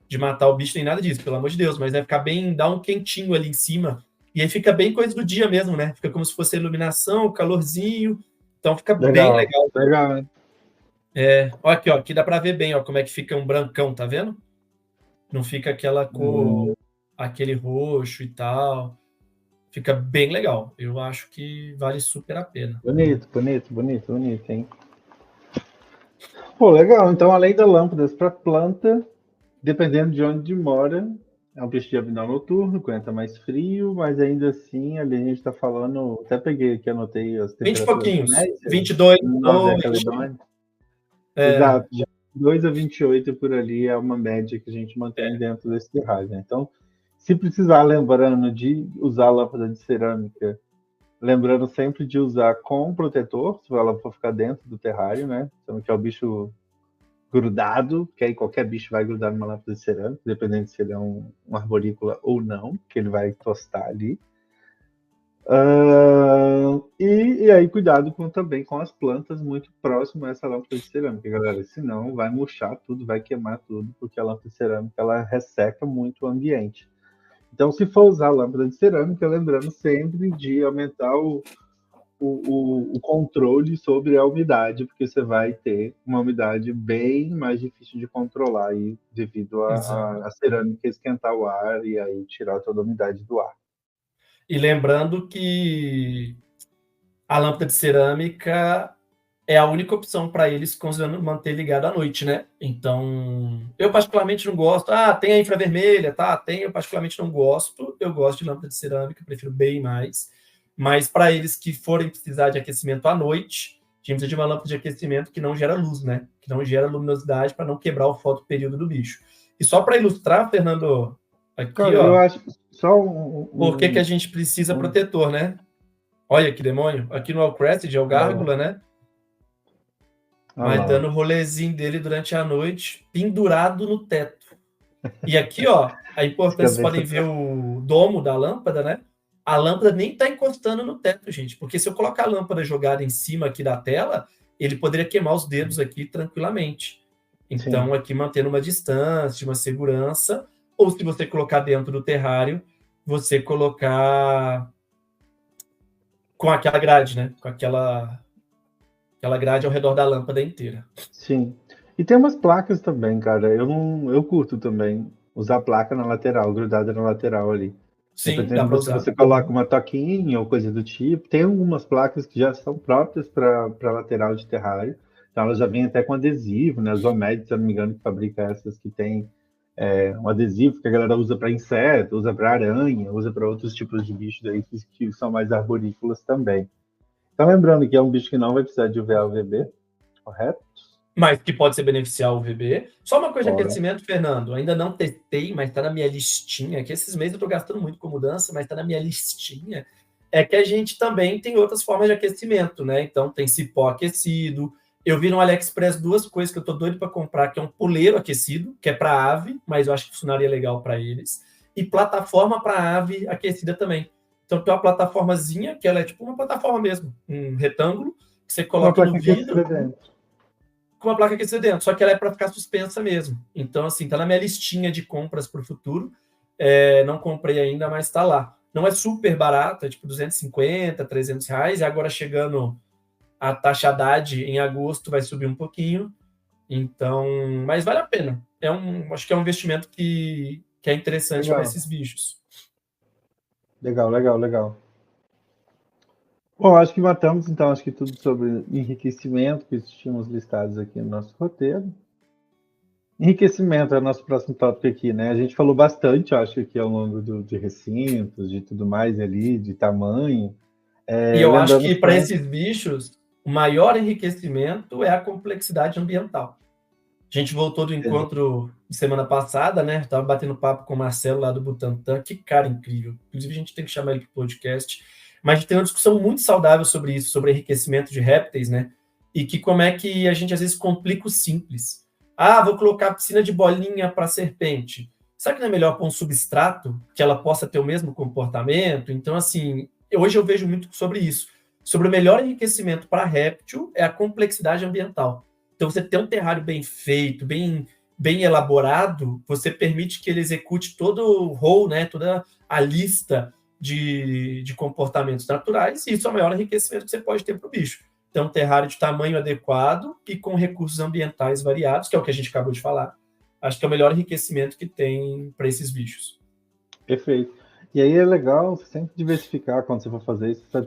de matar o bicho, nem nada disso, pelo amor de Deus, mas vai ficar bem, dá um quentinho ali em cima. E aí fica bem coisa do dia mesmo, né? Fica como se fosse a iluminação, calorzinho. Então fica bem legal. Legal, né? Ó, aqui, ó, aqui dá para ver bem, ó, como é que fica um brancão, tá vendo? Não fica aquela cor, aquele roxo e tal. Fica bem legal. Eu acho que vale super a pena. Bonito, hein? Pô, legal. Então, além da lâmpadas para planta, dependendo de onde mora, é um bicho de abdômen noturno, aguenta mais frio, mas ainda assim, ali a gente está falando. Até peguei aqui, anotei as 20 e temperaturas pouquinhos. médias. 22, Nova Caledônia. Exato, de 2 a 28 por ali é uma média que a gente mantém dentro desse terrário, né? Então, se precisar, lembrando de usar lâmpada de cerâmica, lembrando sempre de usar com protetor, se ela for ficar dentro do terrário, né? Então, que é o bicho grudado, que aí qualquer bicho vai grudar numa lâmpada de cerâmica, dependendo se ele é um arborícola ou não, que ele vai tostar ali. E aí, cuidado também com as plantas muito próximas a essa lâmpada de cerâmica, galera. Senão vai murchar tudo, vai queimar tudo, porque a lâmpada de cerâmica ela resseca muito o ambiente. Então, se for usar a lâmpada de cerâmica, lembrando sempre de aumentar o controle sobre a umidade, porque você vai ter uma umidade bem mais difícil de controlar aí, devido a cerâmica esquentar o ar e aí tirar toda a umidade do ar. E lembrando que a lâmpada de cerâmica é a única opção para eles considerando manter ligado à noite, né? Então, eu particularmente não gosto. Tem a infravermelha, tá? Tem, eu particularmente não gosto. Eu gosto de lâmpada de cerâmica, prefiro bem mais. Mas para eles que forem precisar de aquecimento à noite, a gente precisa de uma lâmpada de aquecimento que não gera luz, né? Que não gera luminosidade para não quebrar o fotoperíodo do bicho. E só para ilustrar, Fernando, aqui, Cara, ó. eu acho só Por que a gente precisa protetor, né? Olha que demônio. Aqui no Alcrested é o Gárgula, né? Vai dando o rolezinho dele durante a noite, pendurado no teto. E aqui, ó, a importância, vocês podem ver o domo da lâmpada, né? A lâmpada nem está encostando no teto, gente, porque se eu colocar a lâmpada jogada em cima aqui da tela, ele poderia queimar os dedos aqui tranquilamente. Então, aqui mantendo uma distância, uma segurança, ou se você colocar dentro do terrário, você colocar com aquela grade, né? Com aquela grade ao redor da lâmpada inteira. Sim. E tem umas placas também, cara. Eu curto também usar placa na lateral, grudada na lateral ali. Sim, dependendo dá pra se usar. você coloca uma toquinha ou coisa do tipo. Tem algumas placas que já são próprias para lateral de terrário. Então elas já vêm até com adesivo, né? A Zomed, se eu não me engano, que fabrica essas que tem um adesivo que a galera usa para inseto, usa para aranha, usa para outros tipos de bichos aí que são mais arborícolas também. Então lembrando que é um bicho que não vai precisar de UVA ou UVB, correto? Mas que pode ser beneficiar o UVB. Só uma coisa de aquecimento, Fernando. Ainda não testei, mas está na minha listinha. Que esses meses eu estou gastando muito com mudança, mas está na minha listinha. É que a gente também tem outras formas de aquecimento, né? Então tem cipó aquecido. Eu vi no AliExpress 2 coisas que eu tô doido para comprar, que é um puleiro aquecido, que é para ave, mas eu acho que funcionaria legal para eles, e plataforma para ave aquecida também. Então tem uma plataformazinha, que ela é tipo uma plataforma mesmo, um retângulo, que você coloca no vidro, com uma placa aquecida dentro, só que ela é para ficar suspensa mesmo. Então, assim, tá na minha listinha de compras para o futuro. Não comprei ainda, mas tá lá. Não é super barato, é tipo 250, 300 reais, e agora chegando a taxa Haddad em agosto vai subir um pouquinho, então, mas vale a pena. Acho que é um investimento que é interessante para esses bichos. Legal. Bom, acho que matamos, então, acho que tudo sobre enriquecimento que tínhamos listados aqui no nosso roteiro. Enriquecimento é o nosso próximo tópico aqui, né? A gente falou bastante, acho que ao longo de recintos, de tudo mais ali, de tamanho. E eu acho que para esses bichos, o maior enriquecimento é a complexidade ambiental. A gente voltou do encontro de semana passada, né? Estava batendo papo com o Marcelo lá do Butantan, que cara incrível. Inclusive, a gente tem que chamar ele para o podcast. Mas a gente tem uma discussão muito saudável sobre isso, sobre enriquecimento de répteis, né? E que como é que a gente às vezes complica o simples. Vou colocar piscina de bolinha para serpente. Será que não é melhor pôr um substrato que ela possa ter o mesmo comportamento? Então, assim, hoje eu vejo muito sobre isso. Sobre o melhor enriquecimento para réptil é a complexidade ambiental. Então, você ter um terrário bem feito, bem elaborado, você permite que ele execute todo o rol, né, toda a lista de comportamentos naturais, e isso é o maior enriquecimento que você pode ter para o bicho. Então, um terrário de tamanho adequado e com recursos ambientais variados, que é o que a gente acabou de falar, acho que é o melhor enriquecimento que tem para esses bichos. Perfeito. E aí é legal sempre diversificar quando você for fazer isso, essa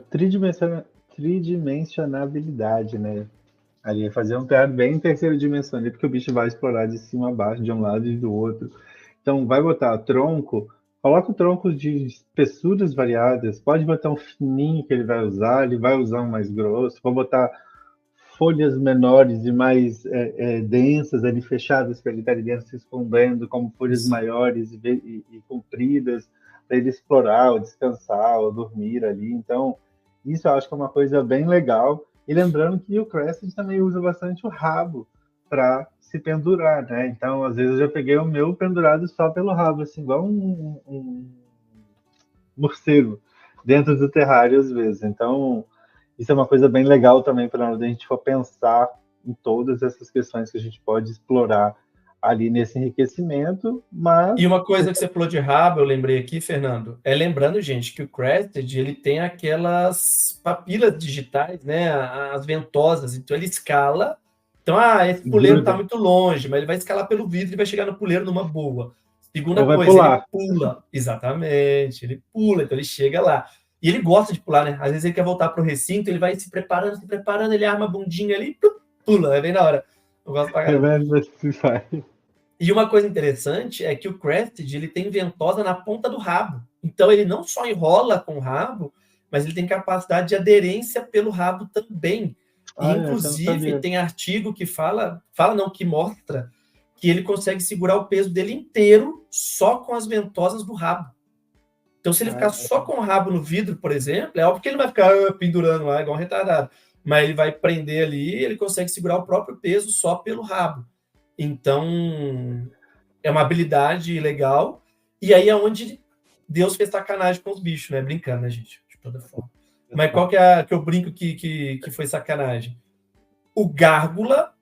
tridimensionalidade, né? Ali fazer um terrário bem em terceira dimensão ali, porque o bicho vai explorar de cima a baixo, de um lado e do outro. Então, vai botar tronco, coloca o tronco de espessuras variadas, pode botar um fininho que ele vai usar um mais grosso, pode botar folhas menores e mais densas ali, fechadas, para ele estar ali dentro se escondendo, como folhas maiores e compridas, para ele explorar, ou descansar, ou dormir ali. Então, isso eu acho que é uma coisa bem legal. E lembrando que o Crested também usa bastante o rabo para se pendurar, né? Então, às vezes eu já peguei o meu pendurado só pelo rabo, assim, igual um morcego dentro do terrário, às vezes. Então, isso é uma coisa bem legal também para a gente for pensar em todas essas questões que a gente pode explorar ali nesse enriquecimento, mas... E uma coisa que você falou de rabo, eu lembrei aqui, Fernando, lembrando, gente, que o Crested, ele tem aquelas papilas digitais, né, as ventosas, então ele escala, então, esse puleiro está muito longe, mas ele vai escalar pelo vidro e vai chegar no puleiro numa boa. Segunda coisa, ele pula, exatamente, ele pula, então ele chega lá. E ele gosta de pular, né, às vezes ele quer voltar para o recinto, ele vai se preparando, ele arma a bundinha ali, pula, é bem na hora. Eu gosto pra caramba. E uma coisa interessante é que o Crested, ele tem ventosa na ponta do rabo. Então, ele não só enrola com o rabo, mas ele tem capacidade de aderência pelo rabo também. E, inclusive, tem artigo que que mostra que ele consegue segurar o peso dele inteiro só com as ventosas do rabo. Então, se ele ficar só com o rabo no vidro, por exemplo, é óbvio que ele não vai ficar pendurando lá igual um retardado, mas ele vai prender ali e ele consegue segurar o próprio peso só pelo rabo. Então, é uma habilidade legal. E aí é onde Deus fez sacanagem com os bichos, né? Brincando, né, gente? De toda forma. Mas qual que eu brinco que foi sacanagem? O gárgula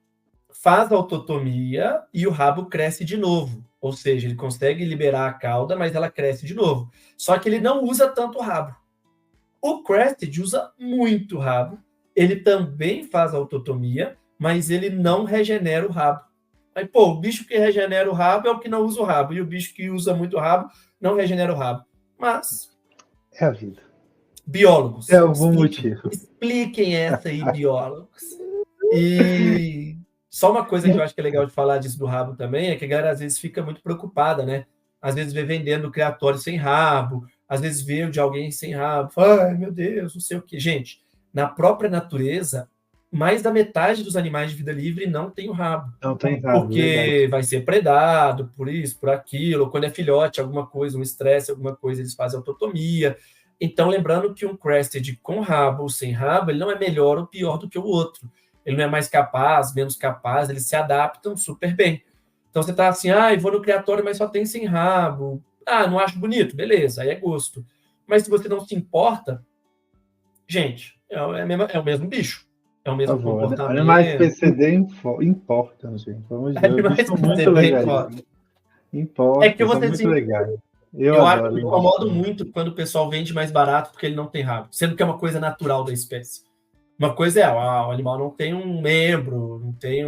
faz autotomia e o rabo cresce de novo. Ou seja, ele consegue liberar a cauda, mas ela cresce de novo. Só que ele não usa tanto o rabo. O Crested usa muito o rabo. Ele também faz autotomia, mas ele não regenera o rabo. Aí, o bicho que regenera o rabo é o que não usa o rabo. E o bicho que usa muito o rabo não regenera o rabo. Mas... é a vida. Biólogos. É algum motivo. Expliquem essa aí, biólogos. E só uma coisa que eu acho que é legal de falar disso do rabo também é que a galera às vezes fica muito preocupada, né? Às vezes vê vendendo criatório sem rabo, às vezes vê de alguém sem rabo. Ai, meu Deus, não sei o quê. Gente, na própria natureza, mais da metade dos animais de vida livre não tem o rabo. Não tem rabo. Porque vai ser predado por isso, por aquilo, ou quando é filhote, alguma coisa, um estresse, alguma coisa, eles fazem autotomia. Então, lembrando que um Crested com rabo ou sem rabo, ele não é melhor ou pior do que o outro. ele não é mais capaz, menos capaz, eles se adaptam super bem. Então você tá assim, vou no criatório, mas só tem sem rabo. Não acho bonito, beleza, aí é gosto. Mas se você não se importa, gente, é o mesmo bicho. É o mesmo Por favor, comportamento. animais PCD importam, gente. Vamos ver. Os bichos são muito legais. Importa, é que são muito legais. Eu acho que me incomodo muito quando o pessoal vende mais barato porque ele não tem rabo, sendo que é uma coisa natural da espécie. Uma coisa o animal não tem um membro, não tem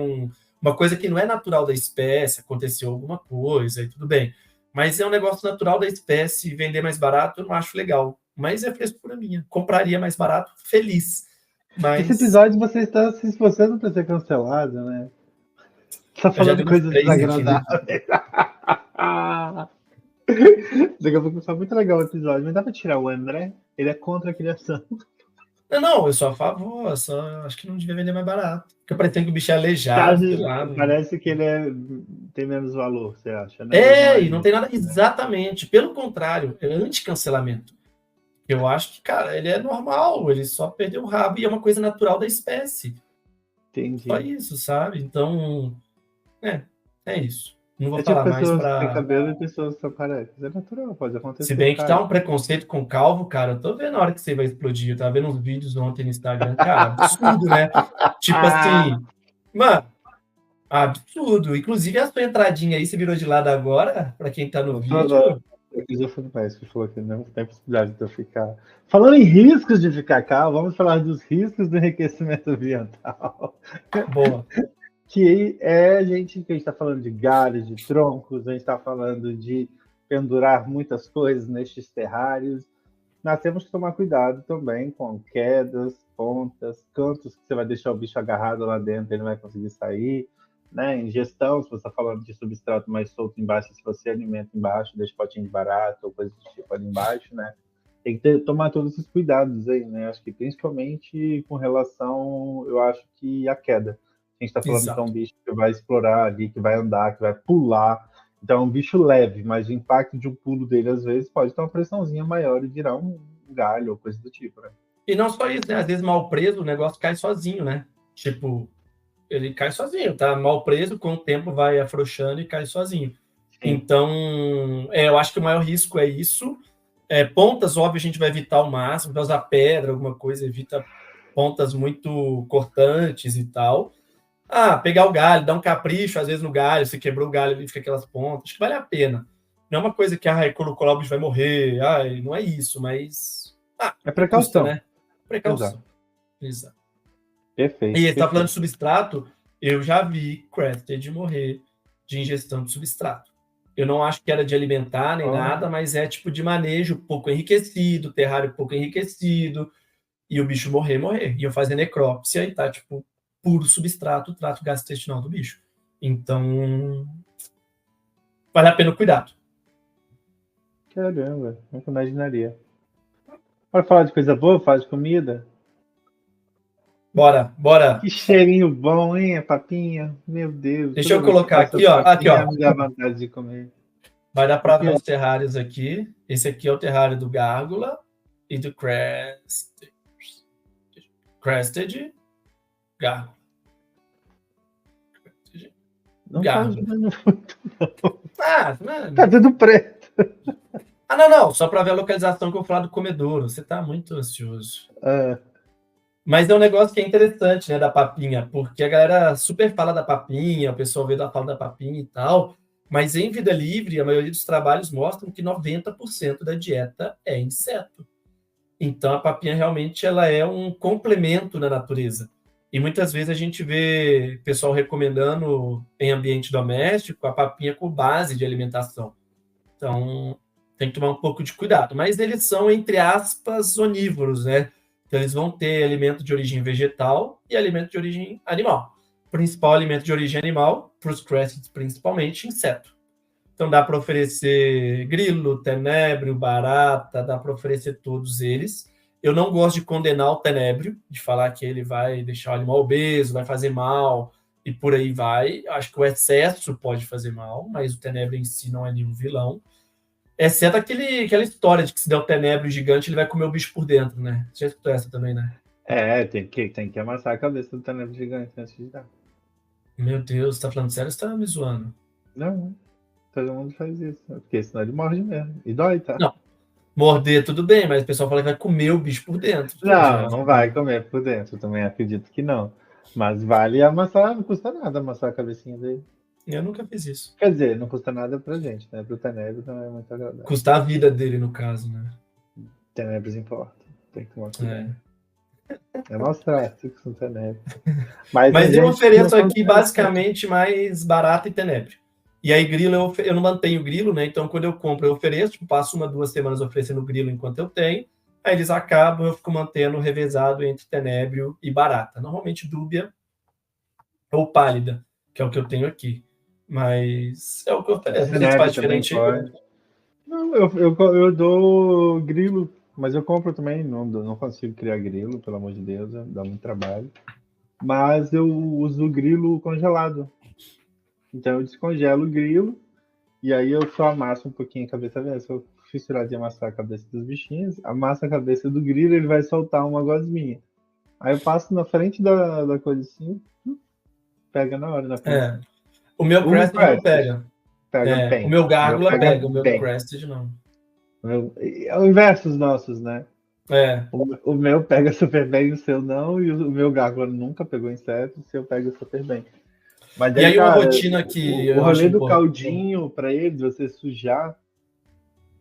uma coisa que não é natural da espécie, aconteceu alguma coisa e tudo bem. Mas é um negócio natural da espécie, vender mais barato eu não acho legal. Mas é frescura minha. Compraria mais barato, feliz. Mas... Esse episódio você está se esforçando para ser cancelado, né? Tá falando coisas desagradáveis. Daqui a pouco foi muito legal o episódio, mas dá pra tirar o André? Ele é contra a criação. Não, eu sou a favor, acho que não devia vender mais barato. Porque eu pretendo que o bicho é aleijado. Parece que ele tem menos valor, você acha, né? E não tem nada. Exatamente. Pelo contrário, é anti-cancelamento. Eu acho que, cara, ele é normal, ele só perdeu o rabo e é uma coisa natural da espécie. Entendi. Só isso, sabe? Então, é isso. Não vou falar mais pra... Tem cabelo e pessoas são carecas. É natural, pode acontecer. Se bem que tá um preconceito com calvo, cara, eu tô vendo a hora que você vai explodir. Eu tava vendo uns vídeos ontem no Instagram, cara, absurdo, né? Tipo assim, mano, absurdo. Inclusive a sua entradinha aí, você virou de lado agora, pra quem tá no vídeo. Eu fui no país que falou que não tem possibilidade de eu ficar. Falando em riscos de ficar calvo, vamos falar dos riscos do enriquecimento ambiental. Boa. Que é a gente está falando de galhos, de troncos, a gente está falando de pendurar muitas coisas nestes terrários. Nós temos que tomar cuidado também com quedas, pontas, cantos que você vai deixar o bicho agarrado lá dentro, ele não vai conseguir sair. Né? Ingestão, se você está falando de substrato mais solto embaixo, se você alimenta embaixo, deixa potinho de barato ou coisa do tipo ali embaixo, né? Tem que tomar todos esses cuidados aí, né? Acho que principalmente com relação, eu acho que a queda. A gente está falando que é um bicho que vai explorar ali, que vai andar, que vai pular. Então é um bicho leve, mas o impacto de um pulo dele, às vezes, pode ter uma pressãozinha maior e virar um galho ou coisa do tipo, né? E não só isso, né? Às vezes mal preso, o negócio cai sozinho, né? Tipo, ele cai sozinho, tá mal preso, com o tempo vai afrouxando e cai sozinho. Sim. Então, eu acho que o maior risco é isso. Pontas, óbvio, a gente vai evitar ao máximo, vai usar pedra, alguma coisa, evita pontas muito cortantes e tal. Pegar o galho, dar um capricho, às vezes no galho, você quebrou o galho, ele fica aquelas pontas, acho que vale a pena. Não é uma coisa que, colocou lá, o bicho vai morrer, não é isso, mas... é precaução. Custa, né? Precaução. Exato. Perfeito. E ele tá falando de substrato, eu já vi Crested morrer de ingestão de substrato. Eu não acho que era de alimentar nem nada, mas é tipo de manejo pouco enriquecido, terrário pouco enriquecido, e o bicho morrer. E eu fazer necrópsia e tá, tipo, puro substrato, trato gastrointestinal do bicho. Então, vale a pena o cuidado. Caramba, nunca imaginaria. Bora falar de coisa boa, falar de comida? Bora. Que cheirinho bom, hein, a papinha? Meu Deus. Deixa eu colocar aqui, ó. Aqui, ó. Me dá vontade de comer. Vai dar para ver os terrários aqui. Esse aqui é o terrário do Gárgula e do Crested. Gárgula. Não tá ajudando muito, não. Mano. Tá tudo preto. Não. Só para ver a localização que eu vou falar do comedouro. Você tá muito ansioso. Mas é um negócio que é interessante, né, da papinha, porque a galera super fala da papinha, o pessoal fala da papinha e tal, mas em vida livre, a maioria dos trabalhos mostram que 90% da dieta é inseto. Então, a papinha realmente ela é um complemento na natureza. E muitas vezes a gente vê pessoal recomendando em ambiente doméstico a papinha com base de alimentação. Então, tem que tomar um pouco de cuidado. Mas eles são, entre aspas, onívoros, né? Então, eles vão ter alimento de origem vegetal e alimento de origem animal. O principal alimento de origem animal, para os Cresteds principalmente, inseto. Então, dá para oferecer grilo, tenébrio, barata, dá para oferecer todos eles. Eu não gosto de condenar o tenébrio, de falar que ele vai deixar o animal obeso, vai fazer mal, e por aí vai. Acho que o excesso pode fazer mal, mas o tenébrio em si não é nenhum vilão. Exceto aquela história de que se der o tenébrio gigante, ele vai comer o bicho por dentro, né? Você já escutou essa também, né? Tem que amassar a cabeça do tenebro gigante antes de dar. Meu Deus, tá falando sério ou você tá me zoando? Não, todo mundo faz isso, né? Porque senão ele morre mesmo. E dói, tá? Não, morder tudo bem, mas o pessoal fala que vai comer o bicho por dentro. Pô, Não, gente. não vai comer por dentro, eu também acredito que não. Mas vale amassar, não custa nada amassar a cabecinha dele. Eu nunca fiz isso. Quer dizer, não custa nada pra gente, né? Pro tenebro não é muito agradável. Custar a vida dele, no caso, né? Tenebros importa. Tem que tomar É. cuidado. É maus tratos com tenebro. Mas Mas tem eu gente que ofereço não aqui consegue. basicamente mais barata e tenebre. E aí grilo eu não mantenho grilo, né? Então quando eu compro eu ofereço, tipo, passo 1, 2 semanas oferecendo grilo enquanto eu tenho. Aí eles acabam, eu fico mantendo revezado entre tenébrio e barata. Normalmente dúbia ou pálida, que é o que eu tenho aqui. Mas é o que eu ofereço. Você Tenebro faz também diferente aí? pode. Não, eu dou grilo, mas eu compro também. Não consigo criar grilo, pelo amor de Deus, dá muito trabalho. Mas eu uso grilo congelado. Então eu descongelo o grilo e aí eu só amasso um pouquinho a cabeça dela. Se eu fissurar de amassar a cabeça dos bichinhos, amassa a cabeça do grilo, ele vai soltar uma gosminha. Aí eu passo na frente da coisa assim, pega na hora, na pista. É. O meu O Crested não Crested pega. pega O bem. meu O meu Gárgula pega pega, o meu bem. Crested não. É o inverso dos nossos, né? É. O meu pega super bem, o seu não, e o meu Gárgula nunca pegou inseto, o seu pega super bem. Mas E aí, aí uma cara, rotina que o eu acho rolê do importante. caldinho pra eles, você sujar.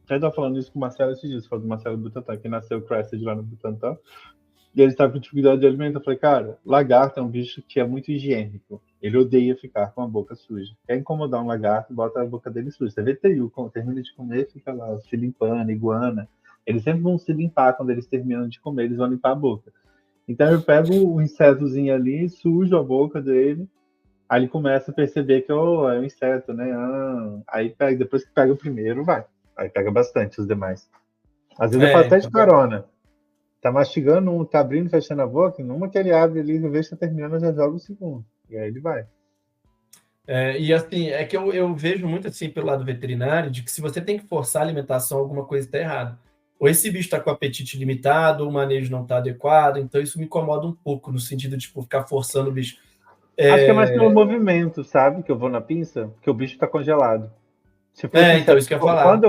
Eu tava falando isso com o Marcelo esses dias, falando do Marcelo Butantan, que nasceu o Crested lá no Butantan. E ele estava com dificuldade de alimento. Eu falei, cara, lagarto é um bicho que é muito higiênico. Ele odeia ficar com a boca suja. Quer incomodar um lagarto, bota a boca dele suja. Você vê TU, quando termina de comer, fica lá se limpando, iguana. Eles sempre vão se limpar quando eles terminam de comer, eles vão limpar a boca. Então eu pego o insetozinho ali, sujo a boca dele, aí ele começa a perceber que oh, é um inseto, né? Aí pega, depois que pega o primeiro, vai. Aí pega bastante os demais. Às vezes eu faço até de Então. carona. Tá mastigando, tá abrindo e fechando a boca, numa que ele abre ali, eu vejo que tá terminando, eu já joga o segundo. E aí ele vai. E assim, é que eu vejo muito assim pelo lado veterinário, de que se você tem que forçar a alimentação, alguma coisa está errada. Ou esse bicho está com apetite limitado, ou o manejo não está adequado, então isso me incomoda um pouco, no sentido de tipo, ficar forçando o bicho. Acho que é mais pelo movimento, sabe? Que eu vou na pinça, porque o bicho tá congelado. Se fosse Então, inseto, isso que eu ia falar. quando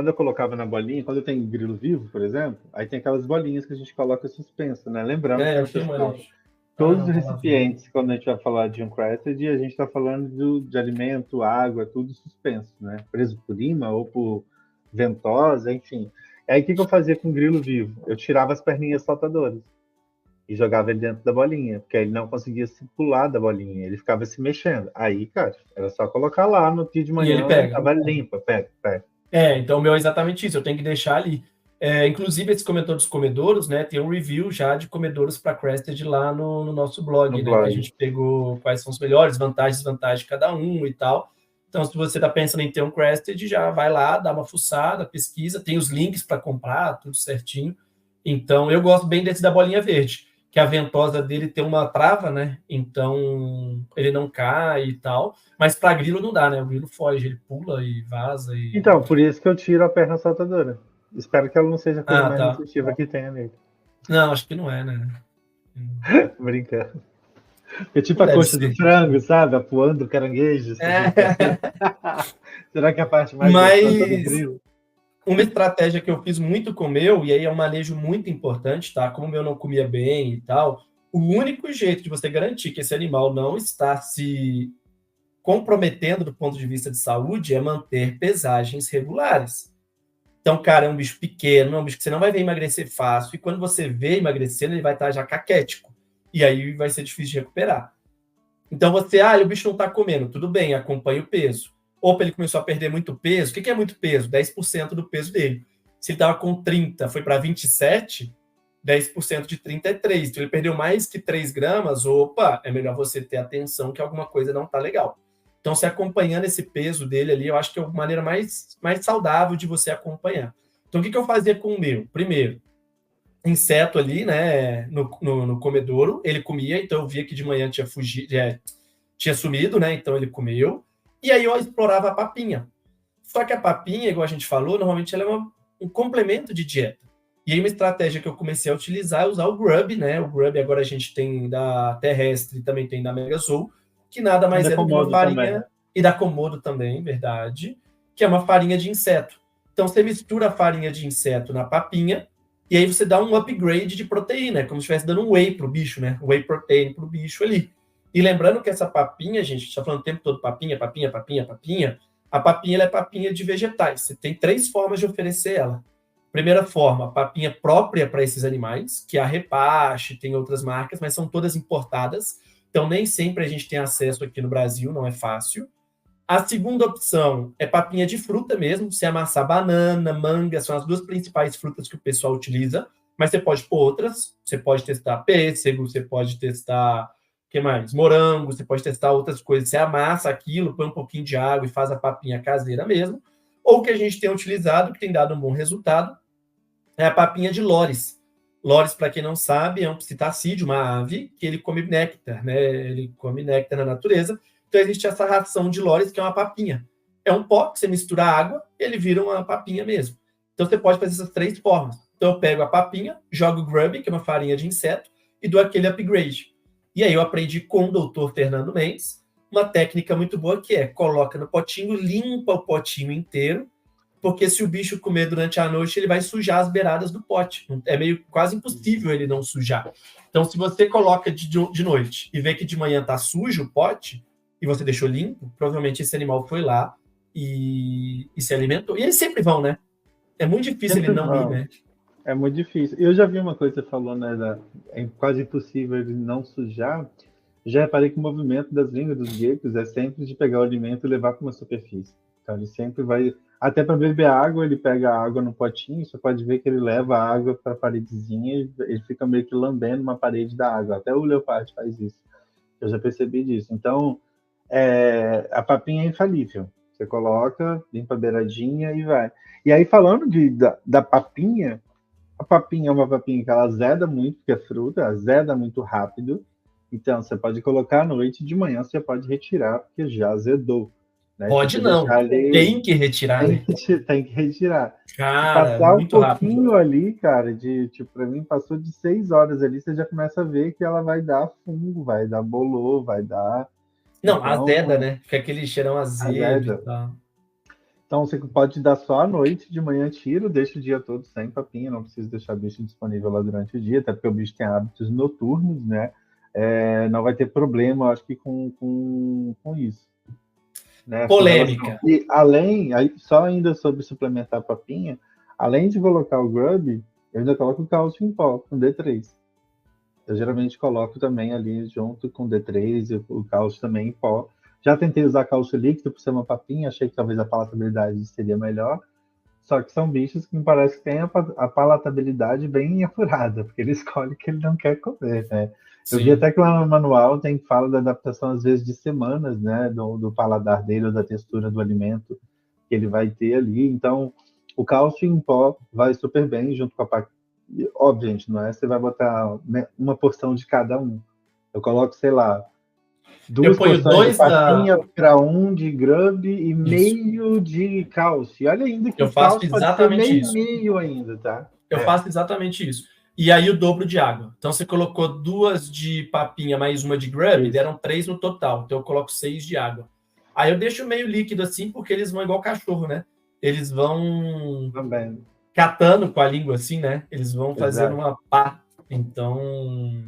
eu colocava na bolinha, quando eu tenho grilo vivo, por exemplo, aí tem aquelas bolinhas que a gente coloca suspenso, né? Lembrando que é Eu um tenho sistema. manejo. Todos Não, os tá lá vendo. recipientes, quando a gente vai falar de um crested, a gente está falando de alimento, água, tudo suspenso, né? Preso por imã ou por ventosa, enfim. Aí o que eu fazia com o grilo vivo? Eu tirava as perninhas saltadoras e jogava ele dentro da bolinha, porque aí ele não conseguia se pular da bolinha, ele ficava se mexendo. Aí, cara, era só colocar lá no dia de E ele manhã, pega. tava limpa, pega. Então o meu é exatamente isso, eu tenho que deixar ali. Inclusive, esse comentário dos comedouros, né? Tem um review já de comedouros para Crested lá no nosso blog, No né? Que a blog. gente pegou quais são os melhores, vantagens e desvantagens de cada um e tal. Então, se você está pensando em ter um Crested, já vai lá, dá uma fuçada, pesquisa, tem os links para comprar, tudo certinho. Então, eu gosto bem desse da bolinha verde, que a ventosa dele tem uma trava, né? Então, ele não cai e tal. Mas para grilo não dá, né? O grilo foge, ele pula e vaza. Então, por isso que eu tiro a perna saltadora. Espero que ela não seja a coisa mais Tá. nutritiva que tenha nele. Não, acho que não é, né? Brincando. É tipo Não a deve coxa do ser. frango, sabe? Apuando o caranguejo. Será que é a parte mais gostosa do Mas grilo? uma estratégia que eu fiz muito com o meu, e aí é um manejo muito importante, tá? Como o meu não comia bem e tal, o único jeito de você garantir que esse animal não está se comprometendo do ponto de vista de saúde é manter pesagens regulares. Então, cara, é um bicho pequeno, é um bicho que você não vai ver emagrecer fácil, e quando você vê emagrecendo, ele vai estar já caquético. E aí vai ser difícil de recuperar. Então você, o bicho não está comendo, tudo bem, acompanha o peso. Opa, ele começou a perder muito peso. O que é muito peso? 10% do peso dele. Se ele estava com 30, foi para 27, 10% de 30 é 3. Então ele perdeu mais que 3 gramas, opa, é melhor você ter atenção que alguma coisa não está legal. Então, se acompanhando esse peso dele ali, eu acho que é a maneira mais saudável de você acompanhar. Então, o que eu fazia com o meu? Primeiro, inseto ali, né, no comedouro, ele comia, então eu via que de manhã tinha fugido, tinha sumido, né, então ele comeu, e aí eu explorava a papinha. Só que a papinha, igual a gente falou, normalmente ela é um complemento de dieta. E aí uma estratégia que eu comecei a utilizar é usar o Grub, né? O Grub agora a gente tem da Terrestre, também tem da Megasoul, que nada mais é do que uma farinha, e da Komodo também, verdade, que é uma farinha de inseto. Então você mistura a farinha de inseto na papinha, e aí você dá um upgrade de proteína, é como se estivesse dando um whey pro bicho, né? Whey protein pro bicho ali. E lembrando que essa papinha, gente, a gente tá falando o tempo todo papinha, papinha, papinha, papinha. A papinha, ela é papinha de vegetais. Você tem 3 formas de oferecer ela. Primeira forma, a papinha própria para esses animais, que é a Repache, tem outras marcas, mas são todas importadas. Então, nem sempre a gente tem acesso aqui no Brasil, não é fácil. A segunda opção é papinha de fruta mesmo, você amassar banana, manga, são as 2 principais frutas que o pessoal utiliza, mas você pode pôr outras, você pode testar pêssego, você pode testar, o que mais? Morango, você pode testar outras coisas, você amassa aquilo, põe um pouquinho de água e faz a papinha caseira mesmo, ou o que a gente tem utilizado, que tem dado um bom resultado, é a papinha de Loris. Loris, para quem não sabe, é um psitacídeo, uma ave, que ele come néctar, né? Ele come néctar na natureza. Então existe essa ração de Loris, que é uma papinha. É um pó que você mistura água, ele vira uma papinha mesmo. Então você pode fazer essas 3 formas. Então eu pego a papinha, jogo o Grub, que é uma farinha de inseto, e dou aquele upgrade. E aí eu aprendi com o Dr. Fernando Mendes uma técnica muito boa que é coloca no potinho, limpa o potinho inteiro, porque se o bicho comer durante a noite, ele vai sujar as beiradas do pote. É meio quase impossível ele não sujar. Então, se você coloca de noite e vê que de manhã tá sujo o pote, e você deixou limpo, provavelmente esse animal foi lá e se alimentou. E eles sempre vão, né? É muito difícil Sempre ele não ir, vão. né? É muito difícil. Eu já vi uma coisa que você falou, né? É quase impossível ele não sujar. Já reparei que o movimento das línguas dos geckos é sempre de pegar o alimento e levar para uma superfície. Então ele sempre vai. Até para beber água, ele pega a água no potinho, você pode ver que ele leva a água para a paredezinha e ele fica meio que lambendo uma parede da água. Até o leopardo faz isso. Eu já percebi disso. Então, a papinha é infalível. Você coloca, limpa a beiradinha e vai. E aí, falando da papinha, a papinha é uma papinha que ela azeda muito, porque é fruta, azeda muito rápido. Então, você pode colocar à noite, de manhã você pode retirar, porque já azedou. Né? Pode não, tem que retirar, né? Tem que retirar. Cara, Passar um muito pouquinho rápido. ali, cara, para mim, passou de 6 horas ali, você já começa a ver que ela vai dar fungo, vai dar bolor, vai dar. Não, Então, azeda, né? Fica aquele cheirão azedo e azeda. tal. Então, você pode dar só à noite, de manhã tiro, deixa o dia todo sem papinha, não precisa deixar o bicho disponível lá durante o dia, até porque o bicho tem hábitos noturnos, né? Não vai ter problema, acho que com isso. Né? Polêmica. E além, aí, só ainda sobre suplementar a papinha, além de colocar o Grub, eu ainda coloco o cálcio em pó, com D3. Eu geralmente coloco também ali junto com o D3 e o cálcio também em pó. Já tentei usar cálcio líquido por ser uma papinha, achei que talvez a palatabilidade seria melhor. Só que são bichos que me parece que têm a palatabilidade bem apurada, porque ele escolhe o que ele não quer comer, né? Eu vi até que lá no manual tem fala da adaptação, às vezes, de semanas, né? Do paladar dele, ou da textura do alimento que ele vai ter ali. Então, o cálcio em pó vai super bem junto com a papinha. Obviamente, não é? Você vai botar uma porção de cada um. Eu coloco, sei lá, 2 porções de papinha para 1 de Grub e meio de cálcio. E olha ainda que o cálcio pode ser meio ainda, tá? Eu faço exatamente isso. E aí o dobro de água. Então você colocou 2 de papinha mais 1 de Grub, deram 3 no total. Então eu coloco 6 de água. Aí eu deixo meio líquido assim, porque eles vão igual cachorro, né? Eles vão também catando com a língua assim, né? Eles vão fazendo uma pá. Então...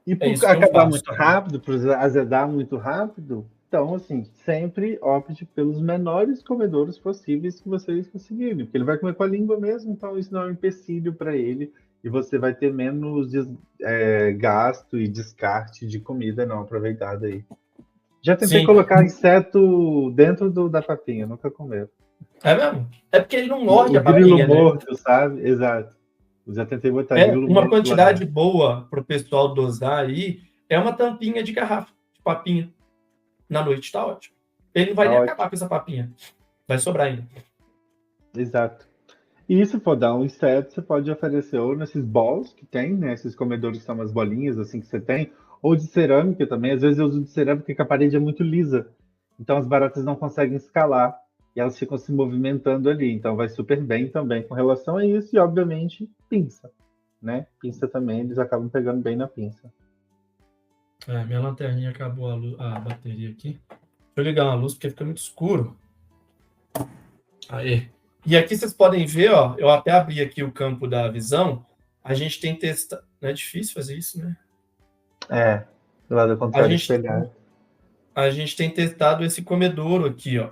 E por acabar muito rápido, por azedar muito rápido, então, assim, sempre opte pelos menores comedouros possíveis que vocês conseguirem, porque ele vai comer com a língua mesmo, então isso não é um empecilho para ele, e você vai ter menos gasto e descarte de comida não aproveitada aí. Já tentei colocar inseto dentro da papinha, nunca comeram. É mesmo? É porque ele não morde a papinha, grilo morto, sabe? Exato. Já tentei botar grilo uma morto quantidade boa para o pessoal dosar aí é uma tampinha de garrafa, de papinha. Na noite tá ótimo. Ele não vai nem acabar com essa papinha. Vai sobrar ainda. Exato. E se for dar um inseto, você pode oferecer ou nesses balls que tem, né? Esses comedores que são umas bolinhas assim que você tem, ou de cerâmica também. Às vezes eu uso de cerâmica porque a parede é muito lisa. Então as baratas não conseguem escalar. e elas ficam se movimentando ali. Então vai super bem também com relação a isso, e obviamente pinça, né? Pinça também, eles acabam pegando bem na pinça. Minha lanterninha acabou a bateria aqui. Deixa eu ligar uma luz porque fica muito escuro. Aí. E aqui vocês podem ver, ó, eu até abri aqui o campo da visão. A gente tem testado. Não é difícil fazer isso, né? Do lado contrário, espelhado. A gente tem testado esse comedouro aqui, ó,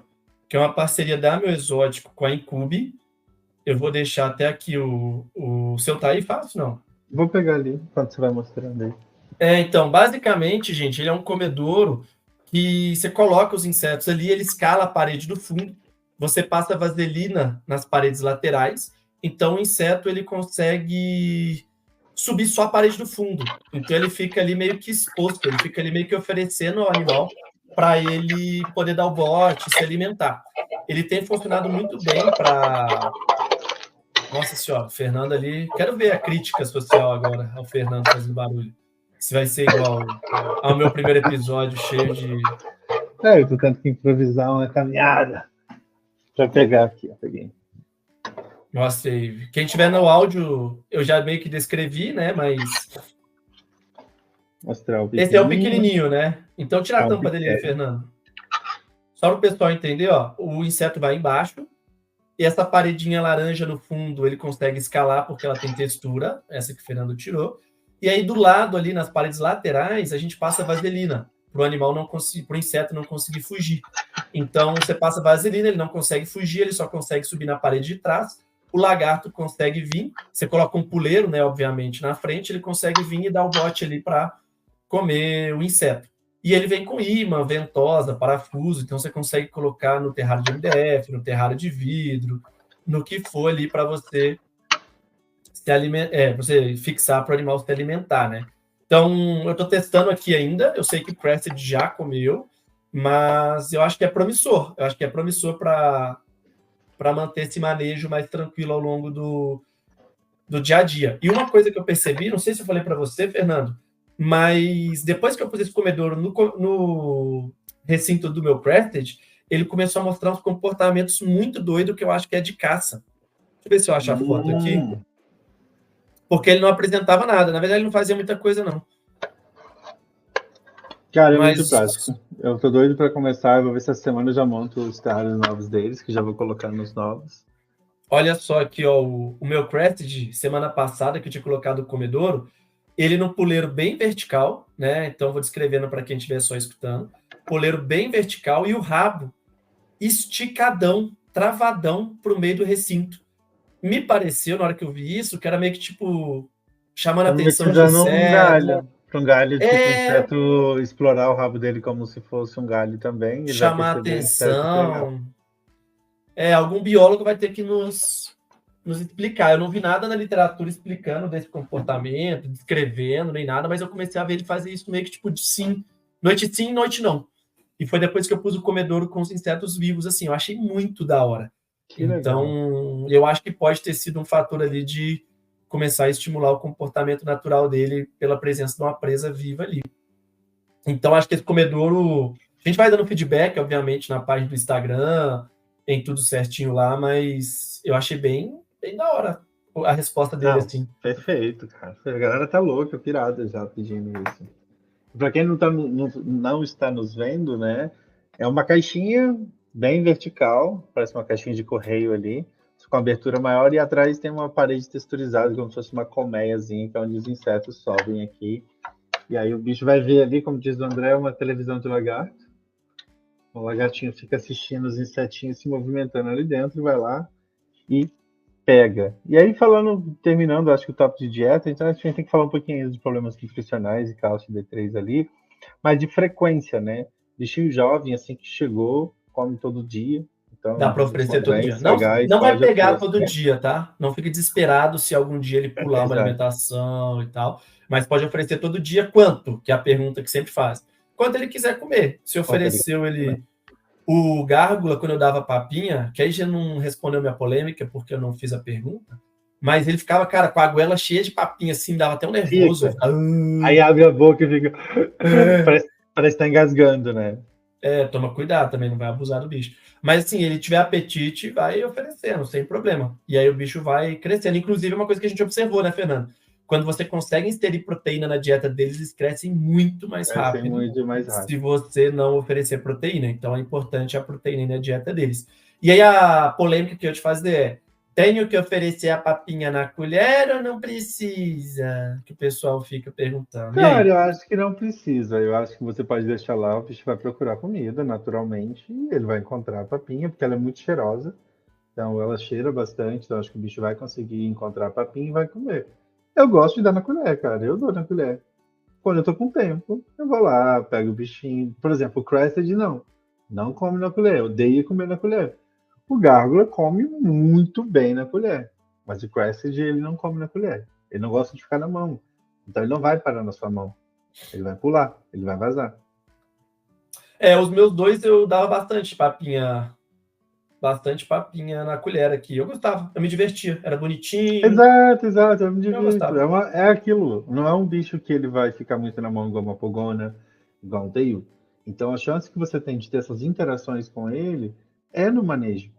que é uma parceria da Meu Exótico com a Incube. Eu vou deixar até aqui o seu tá aí fácil, não? Vou pegar ali, enquanto você vai mostrando aí. Então, basicamente, gente, ele é um comedouro que você coloca os insetos ali, ele escala a parede do fundo, você passa vaselina nas paredes laterais, então o inseto ele consegue subir só a parede do fundo. Então ele fica ali meio que exposto, ele fica ali meio que oferecendo ao animal para ele poder dar o bote, se alimentar. Ele tem funcionado muito bem para... Nossa senhora, o Fernando ali... Quero ver a crítica social agora ao Fernando fazendo barulho. Se vai ser igual ao meu primeiro episódio, cheio de... Eu tô tendo que improvisar uma caminhada para pegar aqui. Eu peguei. Nossa, quem tiver no áudio, eu já meio que descrevi, né? Mas... Mostrar o esse é o pequenininho, né? Então tira a tampa dele, Fernando. Só para o pessoal entender, ó, o inseto vai embaixo e essa paredinha laranja no fundo ele consegue escalar porque ela tem textura, essa que o Fernando tirou. E aí do lado ali nas paredes laterais a gente passa vaselina para o animal não conseguir, para o inseto não conseguir fugir. Então você passa vaselina, ele não consegue fugir, ele só consegue subir na parede de trás. O lagarto consegue vir, você coloca um puleiro, né, obviamente, na frente, ele consegue vir e dar o bote ali para comer o inseto. E ele vem com imã, ventosa, parafuso, então você consegue colocar no terrário de MDF, no terrário de vidro, no que for ali para você você fixar para o animal se alimentar, né? Então, eu estou testando aqui ainda, eu sei que o Crested já comeu, mas eu acho que é promissor. Eu acho que é promissor para manter esse manejo mais tranquilo ao longo do dia a dia. E uma coisa que eu percebi, não sei se eu falei para você, Fernando, mas depois que eu pus esse comedouro no recinto do meu Crested, ele começou a mostrar uns comportamentos muito doidos que eu acho que é de caça. Deixa eu ver se eu acho a foto aqui. Porque ele não apresentava nada. Na verdade, ele não fazia muita coisa, não. Cara, é muito prático. Eu tô doido para começar. Eu vou ver se essa semana eu já monto os terrários novos deles, que já vou colocar nos novos. Olha só aqui, ó, o meu Crested, semana passada, que eu tinha colocado o comedouro, ele no puleiro bem vertical, né? Então, vou descrevendo para quem estiver só escutando. Puleiro bem vertical e o rabo esticadão, travadão para o meio do recinto. Me pareceu, na hora que eu vi isso, que era meio que, tipo, chamando a atenção de inseto. Para um galho, tipo, o inseto explorar o rabo dele como se fosse um galho também. Chamar a atenção. Algum biólogo vai ter que nos explicar. Eu não vi nada na literatura explicando desse comportamento, descrevendo, nem nada, mas eu comecei a ver ele fazer isso meio que, tipo, de sim, noite não. E foi depois que eu pus o comedouro com os insetos vivos, assim, eu achei muito da hora. Então, eu acho que pode ter sido um fator ali de começar a estimular o comportamento natural dele pela presença de uma presa viva ali. Então, acho que esse comedouro... A gente vai dando feedback, obviamente, na página do Instagram, tem tudo certinho lá, mas eu achei bem da hora a resposta dele, assim. Perfeito, cara. A galera tá louca, pirada já pedindo isso. Para quem não está nos vendo, né? É uma caixinha bem vertical, parece uma caixinha de correio ali, com abertura maior, e atrás tem uma parede texturizada, como se fosse uma colmeiazinha, que é onde os insetos sobem aqui. E aí o bicho vai ver ali, como diz o André, uma televisão de lagarto. O lagartinho fica assistindo os insetinhos se movimentando ali dentro, vai lá e pega. E aí, terminando, acho que o top de dieta, então a gente tem que falar um pouquinho de problemas nutricionais e cálcio D3 ali, mas de frequência, né? Bichinho jovem, assim que chegou, come todo dia. Então, dá para oferecer todo dia. Não vai pegar todo dia, tá? Não fique desesperado se algum dia ele pular uma alimentação e tal. Mas pode oferecer todo dia quanto? Que é a pergunta que sempre faz. Quanto ele quiser comer. Se ofereceu ele... O gárgula, quando eu dava papinha, que aí já não respondeu minha polêmica, porque eu não fiz a pergunta, mas ele ficava, cara, com a goela cheia de papinha, assim, dava até um nervoso. Aí abre a boca e fica... Parece que tá engasgando, né? Toma cuidado também, não vai abusar do bicho. Mas assim, ele tiver apetite, vai oferecendo, sem problema. E aí o bicho vai crescendo. Inclusive, é uma coisa que a gente observou, né, Fernando? Quando você consegue inserir proteína na dieta deles, eles crescem muito mais Vai ser rápido muito mais rápido. se você não oferecer proteína. Então é importante a proteína na dieta deles. E aí a polêmica que eu te fazer é: tenho que oferecer a papinha na colher ou não precisa? Que o pessoal fica perguntando. E Cara, aí? eu acho que não precisa. Eu acho que você pode deixar lá, o bicho vai procurar comida naturalmente, e ele vai encontrar a papinha, porque ela é muito cheirosa. Então ela cheira bastante, então acho que o bicho vai conseguir encontrar a papinha e vai comer. Eu gosto de dar na colher, cara. Eu dou na colher. Quando eu tô com tempo, eu vou lá, pego o bichinho. Por exemplo, o Crested não. Não come na colher. Eu odeio comer na colher. O Gárgula come muito bem na colher. Mas o Crested, ele não come na colher. Ele não gosta de ficar na mão. Então ele não vai parar na sua mão. Ele vai pular, ele vai vazar. Os meus dois eu dava bastante papinha na colher aqui. Eu gostava, eu me divertia, era bonitinho, Exato, exato, eu me eu divirto. gostava. É aquilo. Não é um bicho que ele vai ficar muito na mão igual uma pogona, igual um teiu. Então a chance que você tem de ter essas interações com ele é no manejo.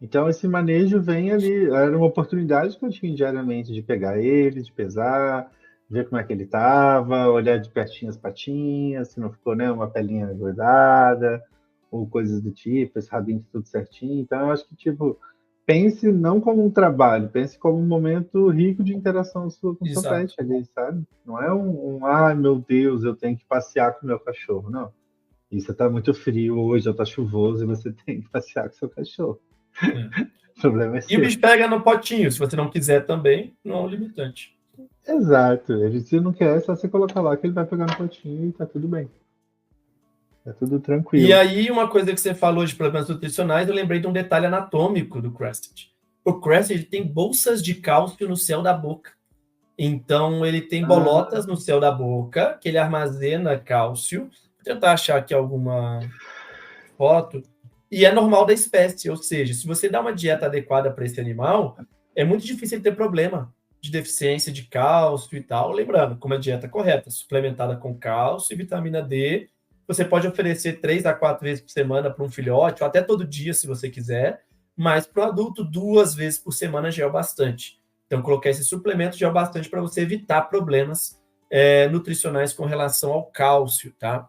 Então esse manejo vem ali, era uma oportunidade que eu tinha diariamente de pegar ele, de pesar, ver como é que ele estava, olhar de pertinho as patinhas, se não ficou, né, uma pelinha grudada, ou coisas do tipo, esse rabinho tudo certinho. Então eu acho que, tipo, pense não como um trabalho, pense como um momento rico de interação sua com o seu Exato. pet ali, sabe? Não é ai meu Deus, eu tenho que passear com o meu cachorro, não. Isso tá muito frio hoje, ou tá chuvoso e você tem que passear com o seu cachorro. É. O problema é E o seu. bicho pega no potinho, se você não quiser também, não é um limitante. Exato. Ele, se não quer, é só você colocar lá que ele vai pegar no potinho e tá tudo bem. Tá tudo E tranquilo. aí, uma coisa que você falou de problemas nutricionais, eu lembrei de um detalhe anatômico do Crested. O Crested tem bolsas de cálcio no céu da boca. Então, ele tem Ah, bolotas no céu da boca, que ele armazena cálcio. Vou tentar achar aqui alguma foto. E é normal da espécie, ou seja, se você dá uma dieta adequada para esse animal, é muito difícil ele ter problema de deficiência de cálcio e tal. Lembrando, com uma dieta correta, suplementada com cálcio e vitamina D, você pode oferecer 3 a 4 vezes por semana para um filhote, ou até todo dia, se você quiser, mas para o adulto, 2 vezes por semana já é o bastante. Então, colocar esse suplemento já é o bastante para você evitar problemas nutricionais com relação ao cálcio, tá?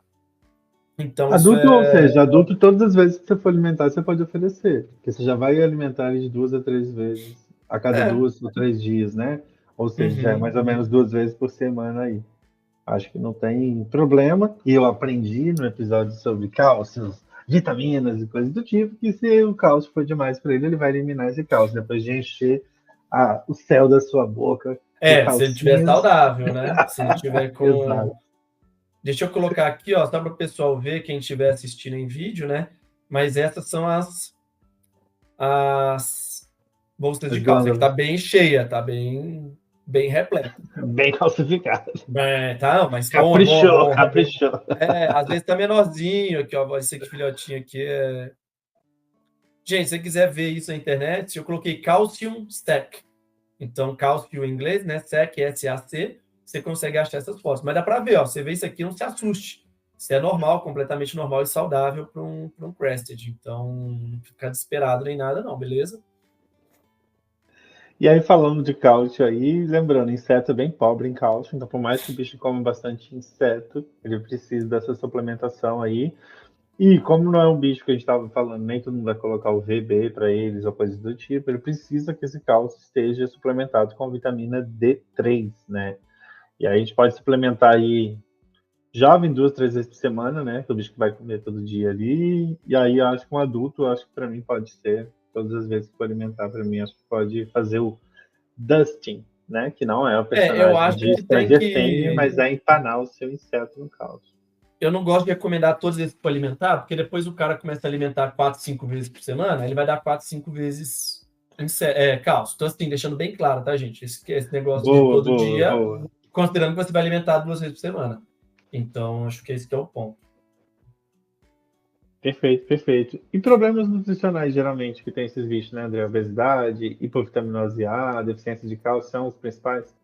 Então, isso adulto, ou é. seja, adulto, todas as vezes que você for alimentar, você pode oferecer. Porque você já vai alimentar ele de 2 a 3 vezes a cada É. 2 ou 3 dias, né? Ou seja, já é Uhum. mais ou menos 2 vezes por semana aí. Acho que não tem problema. E eu aprendi no episódio sobre cálcios, vitaminas e coisas do tipo, que se o cálcio for demais para ele, ele vai eliminar esse cálcio. Depois de encher o céu da sua boca de Se ele estiver calcinhos. saudável, né? Se ele estiver com. Exato. Deixa eu colocar aqui, ó, só para o pessoal ver, quem estiver assistindo em vídeo, né? Mas essas são as bolsas As de cálcio. Aqui tá glândulas bem cheia, tá bem repleta. bem calcificadas. Tá, mas bom, é bom, é Caprichou, bom. caprichou. Às vezes tá menorzinho aqui, ó. Esse aqui, filhotinho aqui é. Gente, se você quiser ver isso na internet, eu coloquei Calcium Stack. Então, cálcio em inglês, né? SEC, S-A-C, você consegue achar essas fotos. Mas dá para ver, ó. Você vê isso aqui, não se assuste. Isso é normal, completamente normal e saudável para um Crested. Então, não fica desesperado nem nada, não, beleza? E aí, falando de cálcio aí, lembrando, inseto é bem pobre em cálcio, então por mais que o bicho coma bastante inseto, ele precisa dessa suplementação aí. E como não é um bicho que a gente estava falando, nem todo mundo vai colocar o VB para eles ou coisas do tipo, ele precisa que esse cálcio esteja suplementado com vitamina D3, né? E aí a gente pode suplementar aí jovem 2, 3 vezes por semana, né? Que é o bicho que vai comer todo dia ali. E aí eu acho que um adulto, eu acho que para mim pode ser todas as vezes que for alimentar para mim, acho que pode fazer o dusting, né? Que não é o Eu personagem acho de que tem Stranger Things, que. mas é empanar o seu inseto no cálcio. Eu não gosto de recomendar todos esses para alimentar, porque depois o cara começa a alimentar 4, 5 vezes por semana, ele vai dar 4, 5 vezes cálcio. Então, assim, deixando bem claro, tá, gente? Esse negócio de Boa, todo boa, dia, boa. considerando que você vai alimentar 2 vezes por semana. Então, acho que esse que é o ponto. Perfeito, perfeito. E problemas nutricionais, geralmente, que tem esses bichos, né, André? Obesidade, hipovitaminose A, deficiência de cálcio são os principais?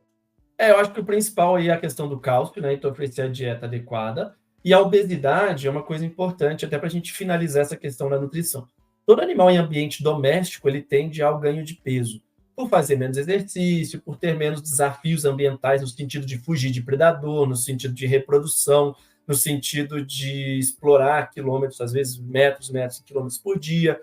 Eu acho que o principal aí é a questão do cálcio, né? Então, oferecer a dieta adequada. E a obesidade é uma coisa importante, até para a gente finalizar essa questão da nutrição. Todo animal em ambiente doméstico, ele tende ao ganho de peso, por fazer menos exercício, por ter menos desafios ambientais no sentido de fugir de predador, no sentido de reprodução, no sentido de explorar quilômetros, às vezes metros, quilômetros por dia.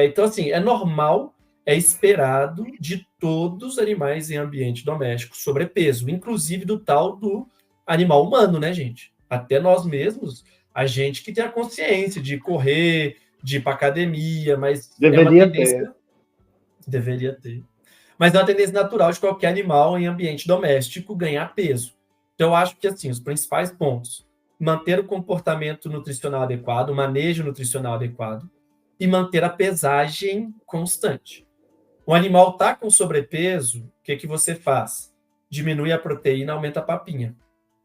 Então, assim, é normal, é esperado de todos os animais em ambiente doméstico sobrepeso, inclusive do tal do animal humano, né, gente? Até nós mesmos, a gente que tem a consciência de correr, de ir para academia, mas é uma tendência... Deveria ter. Mas é uma tendência natural de qualquer animal em ambiente doméstico ganhar peso. Então, eu acho que, assim, os principais pontos: manter o comportamento nutricional adequado, o manejo nutricional adequado, e manter a pesagem constante. O animal está com sobrepeso, o que você faz? Diminui a proteína, aumenta a papinha.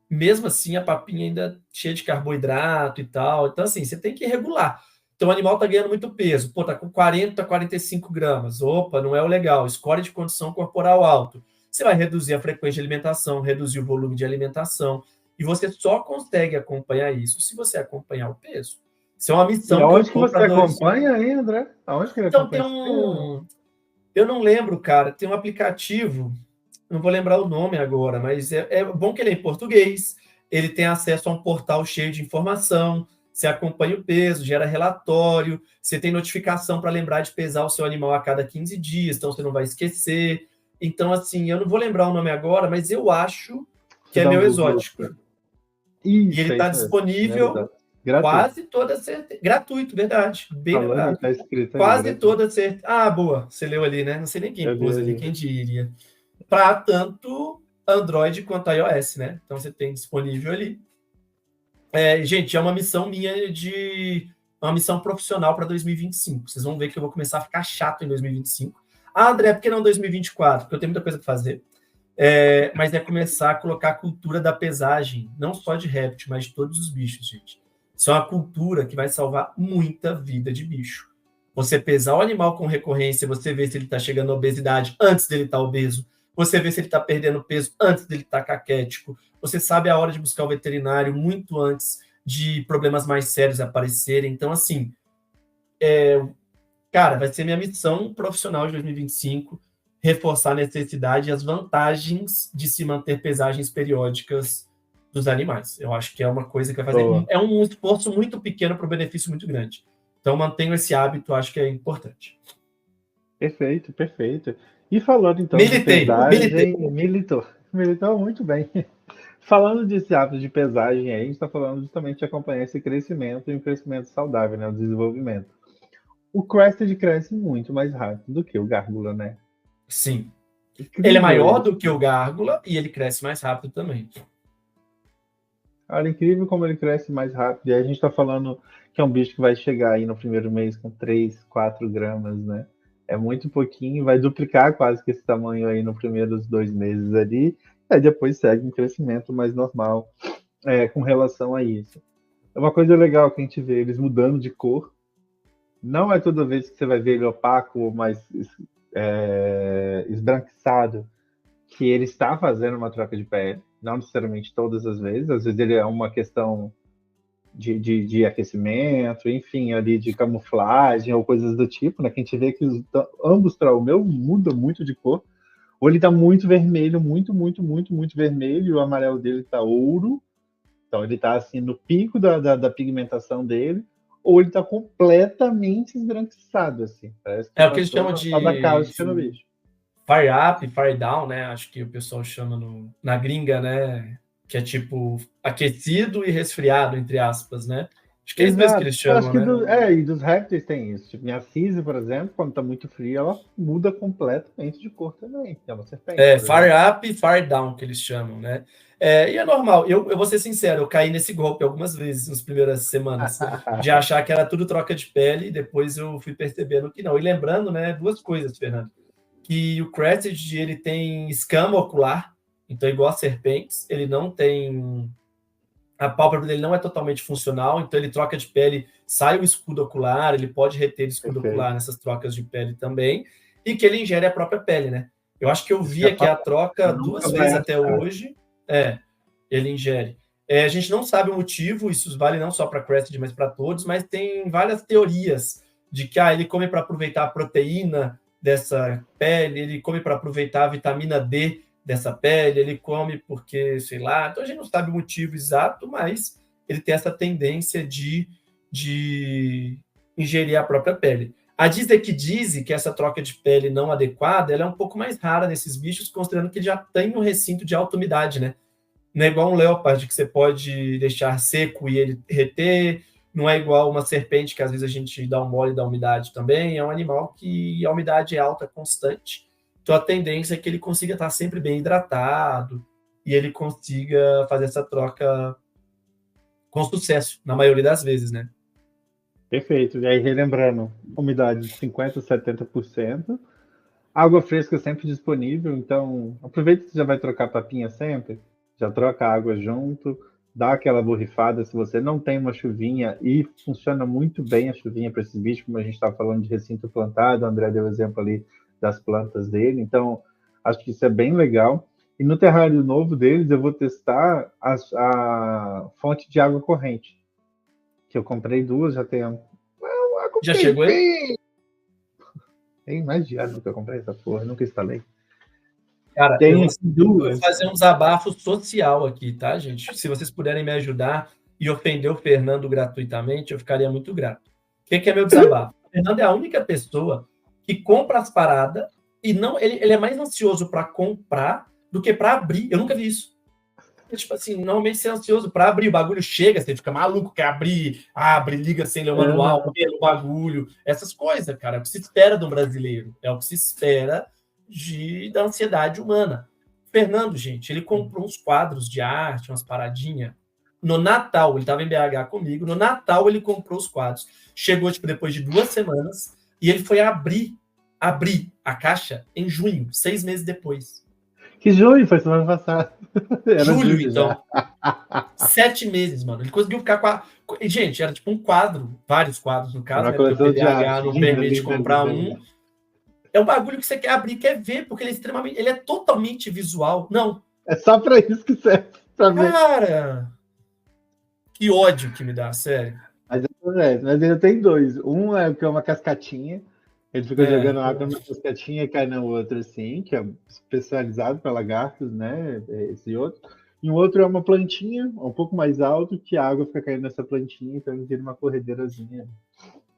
Mesmo assim, a papinha ainda é cheia de carboidrato e tal. Então, assim, você tem que regular. Então, o animal está ganhando muito peso. Pô, tá com 40 a 45 gramas. Opa, não é o legal. Score de condição corporal alto. Você vai reduzir a frequência de alimentação, reduzir o volume de alimentação. E você só consegue acompanhar isso se você acompanhar o peso. Isso é uma missão. E aonde que você acompanha aí, André? Aonde que ele então, acompanha? Eu não lembro, cara. Tem um aplicativo, não vou lembrar o nome agora, mas é bom que ele é em português. Ele tem acesso a um portal cheio de informação. Você acompanha o peso, gera relatório, você tem notificação para lembrar de pesar o seu animal a cada 15 dias, então você não vai esquecer. Então, assim, eu não vou lembrar o nome agora, mas eu acho que é Meu Exótico. Isso, e ele está disponível quase toda certeza. Gratuito, verdade. Bem lembrado. Tá escrito aí, quase toda certeza. Ah, boa. Você leu ali, né? Não sei nem quem pôs ali, quem diria. Para tanto Android quanto iOS, né? Então você tem disponível ali. Gente, é uma missão minha uma missão profissional para 2025. Vocês vão ver que eu vou começar a ficar chato em 2025. Ah, André, por que não 2024? Porque eu tenho muita coisa para fazer. Mas é começar a colocar a cultura da pesagem, não só de réptil, mas de todos os bichos, gente. Isso é uma cultura que vai salvar muita vida de bicho. Você pesar o animal com recorrência, você vê se ele está chegando à obesidade antes dele estar obeso, você vê se ele está perdendo peso antes dele estar caquético, você sabe a hora de buscar o veterinário muito antes de problemas mais sérios aparecerem. Então, assim, cara, vai ser minha missão profissional de 2025 reforçar a necessidade e as vantagens de se manter pesagens periódicas dos animais. Eu acho que é uma coisa que vai fazer... É um esforço muito pequeno para um benefício muito grande. Então, mantenho esse hábito, acho que é importante. Perfeito, perfeito. E falando, então, de pesagem... Militou muito bem. Falando desse hábito de pesagem aí, a gente está falando justamente de acompanhar esse crescimento e um crescimento saudável, né? O desenvolvimento. O Crested cresce muito mais rápido do que o Gárgula, né? Sim. Incrível. Ele é maior do que o Gárgula e ele cresce mais rápido também. Cara, incrível como ele cresce mais rápido. E aí a gente está falando que é um bicho que vai chegar aí no primeiro mês com 3, 4 gramas, né? É muito pouquinho, vai duplicar quase que esse tamanho aí nos primeiros 2 meses ali. Aí depois segue um crescimento mais normal com relação a isso. É uma coisa legal que a gente vê eles mudando de cor. Não é toda vez que você vai ver ele opaco ou mais esbranquiçado que ele está fazendo uma troca de pele. Não necessariamente todas as vezes. Às vezes ele é uma questão de aquecimento, enfim, ali de camuflagem ou coisas do tipo, né? Que a gente vê que ambos, o meu muda muito de cor. Ou ele tá muito vermelho, muito vermelho, e o amarelo dele tá ouro. Então ele tá assim no pico da pigmentação dele, ou ele tá completamente esbranquiçado, assim. Parece que o que eles chamam de bicho. Fire up, fire down, né? Acho que o pessoal chama na gringa, né? Que é tipo aquecido e resfriado, entre aspas, né? Acho que é isso mesmo que eles chamam, acho que né? E dos répteis tem isso. Tipo, minha Cise, por exemplo, quando tá muito fria, ela muda completamente de cor também. É uma serpente. Fire up e fire down, que eles chamam, né? E é normal. Eu vou ser sincero, eu caí nesse golpe algumas vezes nas primeiras semanas, de achar que era tudo troca de pele, e depois eu fui percebendo que não. E lembrando, né, 2 coisas, Fernando. Que o Crested, ele tem escama ocular, então igual a serpentes, ele não tem... A pálpebra dele não é totalmente funcional, então ele troca de pele, sai o escudo ocular, ele pode reter o escudo ocular nessas trocas de pele também, e que ele ingere a própria pele, né? Eu acho que eu vi aqui a troca 2 vezes até hoje. Ele ingere. A gente não sabe o motivo, isso vale não só para Crested, mas para todos, mas tem várias teorias de que ele come para aproveitar a proteína dessa pele, ele come para aproveitar a vitamina D dessa pele, ele come porque, sei lá, então a gente não sabe o motivo exato, mas ele tem essa tendência de ingerir a própria pele. A Disney que diz que essa troca de pele não adequada, ela é um pouco mais rara nesses bichos, considerando que ele já tem um recinto de alta umidade, né? Não é igual um leopard que você pode deixar seco e ele reter, não é igual uma serpente que às vezes a gente dá um mole da umidade também, é um animal que a umidade é alta constante, então a tendência é que ele consiga estar sempre bem hidratado e ele consiga fazer essa troca com sucesso, na maioria das vezes, né? Perfeito. E aí, relembrando, umidade de 50% a 70%, água fresca sempre disponível, então aproveita que você já vai trocar papinha sempre, já troca a água junto, dá aquela borrifada se você não tem uma chuvinha, e funciona muito bem a chuvinha para esses bichos, como a gente está falando de recinto plantado, o André deu o exemplo ali das plantas dele, então acho que isso é bem legal. E no terrário novo deles eu vou testar a fonte de água corrente, que eu comprei 2, já tenho... Já chegou aí? Tem mais de ano que eu comprei essa porra, nunca instalei. Cara, eu vou fazer um desabafo social aqui, tá, gente? Se vocês puderem me ajudar e ofender o Fernando gratuitamente, eu ficaria muito grato. O que é meu desabafo? O Fernando é a única pessoa que compra as paradas e não, ele é mais ansioso para comprar do que para abrir. Eu nunca vi isso. Tipo assim, normalmente você é ansioso para abrir, o bagulho chega, você fica maluco, quer abrir, abre, liga sem ler o manual, pelo bagulho, essas coisas, cara. É o que se espera de um brasileiro, é o que se espera da ansiedade humana. Fernando, gente, ele comprou uns quadros de arte, umas paradinhas. No Natal, ele estava em BH comigo, no Natal ele comprou os quadros. Chegou, tipo, depois de 2 semanas, e ele foi abrir a caixa em junho, 6 meses depois. Que junho? Foi semana passada. Era julho, então. 7 meses, mano. Ele conseguiu ficar com a... Gente, era tipo um quadro, vários quadros no caso, né? Porque o PDH não permite comprar um. É um bagulho que você quer abrir, quer ver, porque ele é totalmente visual. Não. É só pra isso que serve. Cara, que ódio que me dá, sério. Mas ele tem 2. Um é que é uma cascatinha. Ele fica jogando água na cascatinha e cai na outra, assim, que é especializado para lagartos, né? Esse outro. E o outro é uma plantinha, um pouco mais alto, que a água fica caindo nessa plantinha, então ele vira uma corredeirazinha.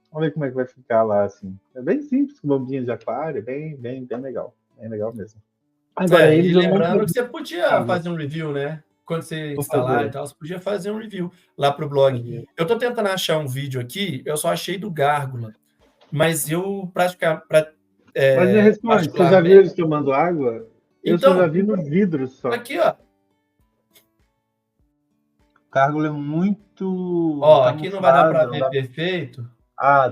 Vamos ver como é que vai ficar lá, assim. É bem simples, com bombinha de aquário, bem legal. Bem legal mesmo. Agora, e lembrando que você podia fazer um review, né? Quando você instalar e tal, você podia fazer um review lá pro blog. Eu tô tentando achar um vídeo aqui, eu só achei do Gárgula, mas eu praticamente... Mas me responde, você já viu eles tomando água? Eu então, só já vi no vidro só. Aqui, ó. O Gárgula é muito... Ó, aqui não vai dar para ver perfeito.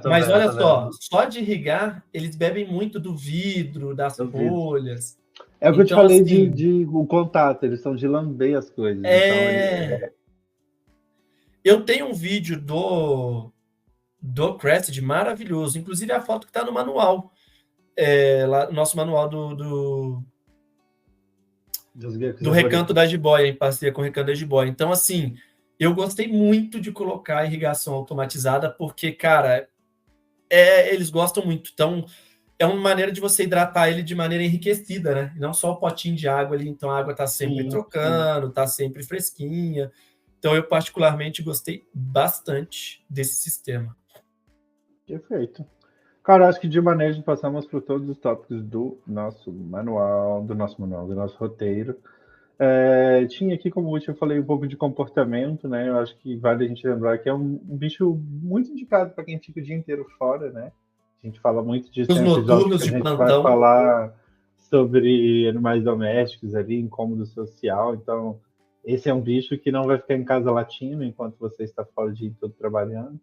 Mas vendo, olha só de irrigar, eles bebem muito do vidro, das folhas. É o que eu te falei assim, de o contato, eles são de lamber as coisas. Eu tenho um vídeo do Crested maravilhoso, inclusive a foto que está no manual. Lá, no nosso manual do Recanto da Jiboia, em parceria com o Recanto da Jiboia. Então, assim, eu gostei muito de colocar a irrigação automatizada, porque, cara, eles gostam muito. Então, é uma maneira de você hidratar ele de maneira enriquecida, né? Não só o potinho de água ali, então a água está sempre trocando, está sempre fresquinha. Então, eu particularmente gostei bastante desse sistema. Perfeito. Cara, acho que de manejo passamos por todos os tópicos do nosso manual, do nosso roteiro. Tinha aqui, como último, eu falei um pouco de comportamento, né? Eu acho que vale a gente lembrar que é um bicho muito indicado para quem fica o dia inteiro fora, né? A gente fala muito disso. Os noturnos de plantão. Vai falar sobre animais domésticos ali, incômodo social. Então, esse é um bicho que não vai ficar em casa latindo enquanto você está fora o dia todo trabalhando.